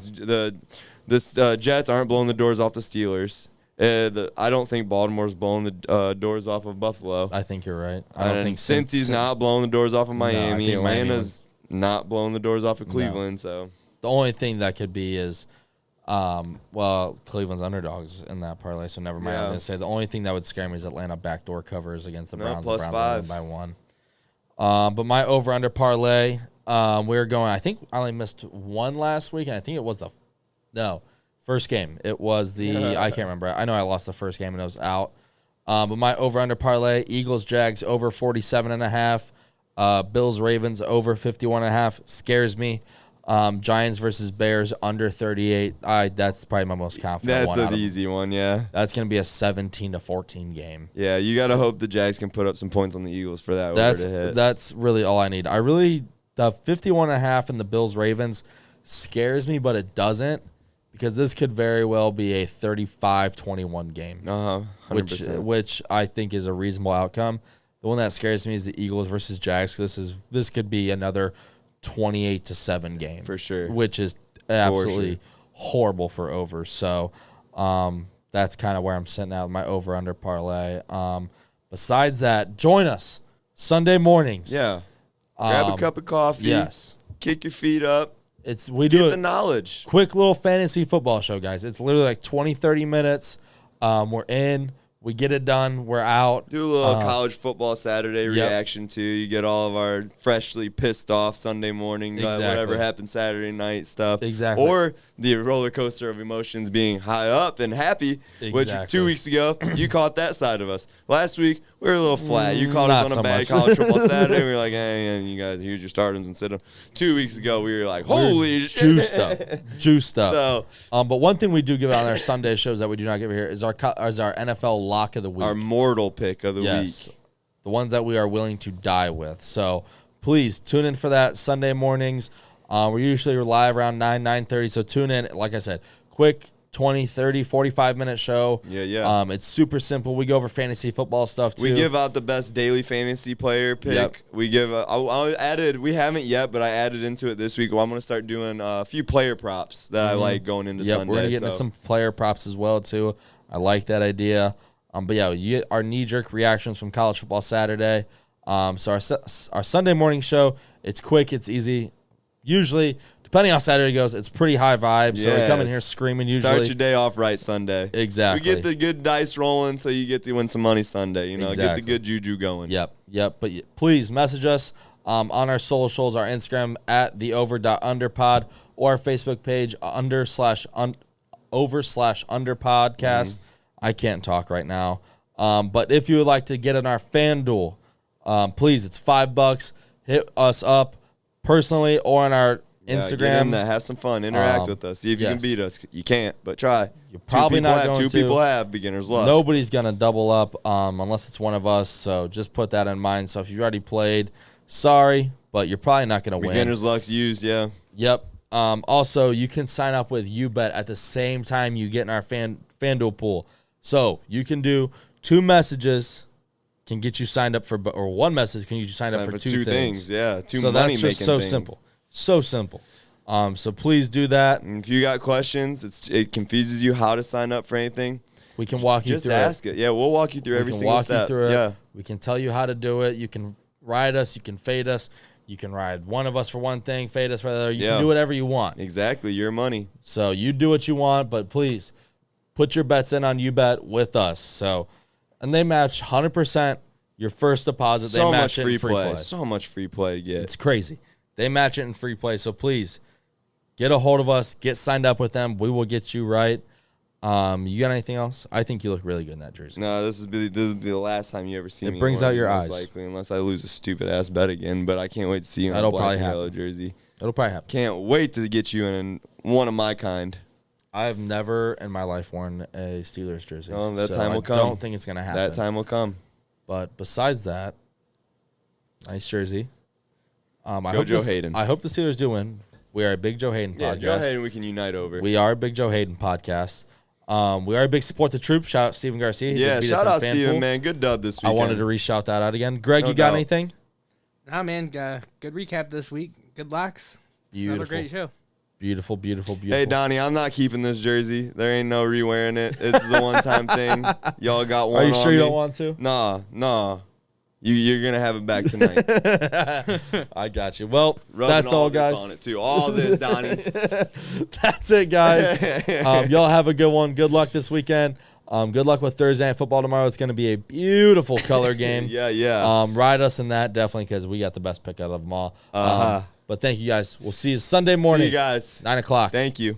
The Jets aren't blowing the doors off the Steelers. I don't think Baltimore's blowing the doors off of Buffalo. I think you're right. I don't think Cincy's not blowing the doors off of Miami. think Atlanta's not blowing the doors off of Cleveland. So the only thing that could be is, Cleveland's underdogs in that parlay, so never mind. I was going to say the only thing that would scare me is Atlanta backdoor covers against the Browns. The Browns +5 are by 1. But my over-under parlay, we're going, I think I only missed one last week, and I think it was first game. It was I can't remember. I know I lost the first game and it was out. But my over-under parlay, Eagles-Jags over 47.5. Bills-Ravens over 51.5. Scares me. Giants versus Bears under 38. That's probably my most confident one. That's an easy one, yeah. That's going to be a 17-14 game. Yeah, you got to hope the Jags can put up some points on the Eagles for that over to hit. That's really all I need. The 51.5 and the Bills-Ravens scares me, but it doesn't, because this could very well be a 35-21 game. 100%. Which I think is a reasonable outcome. The one that scares me is the Eagles versus Jags. This could be another 28-7 game for sure, which is absolutely horrible for overs. So that's kind of where I'm sitting at with my over-under parlay. Besides that, join us Sunday mornings. Yeah, grab a cup of coffee. Yes, kick your feet up. We do the knowledge. Quick little fantasy football show, guys. It's literally like 20-30 minutes. We're in. We get it done. We're out. Do a little college football Saturday reaction too. You get all of our freshly pissed off Sunday morning, whatever happened Saturday night stuff. Exactly. Or the roller coaster of emotions being high up and happy, which 2 weeks ago, you caught that side of us. Last week, we were a little flat. You caught us on a bad college football Saturday. We were like, hey, you guys, here's your starters and sit them. 2 weeks ago, we were like, holy shit. Juiced up. So, but one thing we do give out on our Sunday shows that we do not give here is our NFL lock of the week. Our mortal pick of the week. The ones that we are willing to die with. So please tune in for that Sunday mornings. We're usually live around 9:30. So tune in. Like I said, quick 20, 30, 45-minute show. Yeah. It's super simple. We go over fantasy football stuff, too. We give out the best daily fantasy player pick. Yep. We give we haven't yet, but I added into it this week. Well, I'm going to start doing a few player props that I like going into Sunday. We're going to get into some player props as well, too. I like that idea. But yeah, you get our knee-jerk reactions from College Football Saturday. So our Sunday morning show, it's quick, it's easy. Usually, depending on how Saturday goes, it's pretty high vibes. So we come in here screaming usually. Start your day off right Sunday. Exactly. We get the good dice rolling, so you get to win some money Sunday. You know, exactly. Get the good juju going. Yep. But please message us on our socials, our Instagram at @theover.underpod or our Facebook page /over/underpodcast. I can't talk right now. But if you would like to get in our FanDuel, please, it's $5. Hit us up personally or on our Instagram. Get in there, have some fun, interact with us. See if you can beat us. You can't, but try. You're probably not going to. 2 people have beginner's luck. Nobody's going to double up unless it's one of us, so just put that in mind. So if you've already played, sorry, but you're probably not going to win. Beginner's luck's used, yeah. Yep. Also, you can sign up with YouBet at the same time you get in our FanDuel pool. So you can do 2 messages can get you signed up for, or 1 message can get you signed up for 2 things. Yeah, 2 so money that's making just so things. simple. So simple. So please do that. And if you got questions, it confuses you how to sign up for anything, we can walk you through it. Just ask it. Yeah, we'll walk you through every single step. We can walk you through it. Yeah. We can tell you how to do it. You can ride us. You can fade us. You can ride one of us for one thing, fade us for the other. You can do whatever you want. Exactly. Your money. So you do what you want, but please put your bets in on YouBet with us. So, and they match 100% your first deposit. So they match much it free in free play. So much free play to get. It's crazy. They match it in free play. So please get a hold of us. Get signed up with them. We will get you right. You got anything else? I think you look really good in that jersey. No, this will be the last time you ever see me. It brings in one, out your most eyes. likely, unless I lose a stupid ass bet again. But I can't wait to see you in a That'll black probably and happen. yellow jersey. It'll probably happen. Can't wait to get you in one of my kind. I have never in my life worn a Steelers jersey. Oh, that so time will I come. don't think it's gonna happen. That time will come. But besides that, nice jersey. Go Joe Hayden. I hope the Steelers do win. We are a big Joe Hayden Yeah, podcast. Joe Hayden, we can unite over. We are a big Joe Hayden podcast. We are a big support the troop. Shout out Steven Garcia. He Yeah, did beat us shout in out fan Steven, pool. man. Good dub this I weekend. wanted to re-shout that out again. Greg, No you got doubt. anything? Nah, man. Good recap this week. Good locks. Another Beautiful. great show. Beautiful, beautiful, beautiful. Hey, Donnie, I'm not keeping this jersey. There ain't no re-wearing it. This is a one-time thing. Y'all got one Are you on sure you me. don't want to? Nah. You're going to have it back tonight. I got you. Well, Rubbing that's all, this guys. on it, too. All this, Donnie. That's it, guys. Y'all have a good one. Good luck this weekend. Good luck with Thursday Night Football tomorrow. It's going to be a beautiful color game. Yeah. Ride us in that, definitely, because we got the best pick out of them all. Uh-huh. But thank you, guys. We'll see you Sunday morning. See you guys. 9 o'clock. Thank you.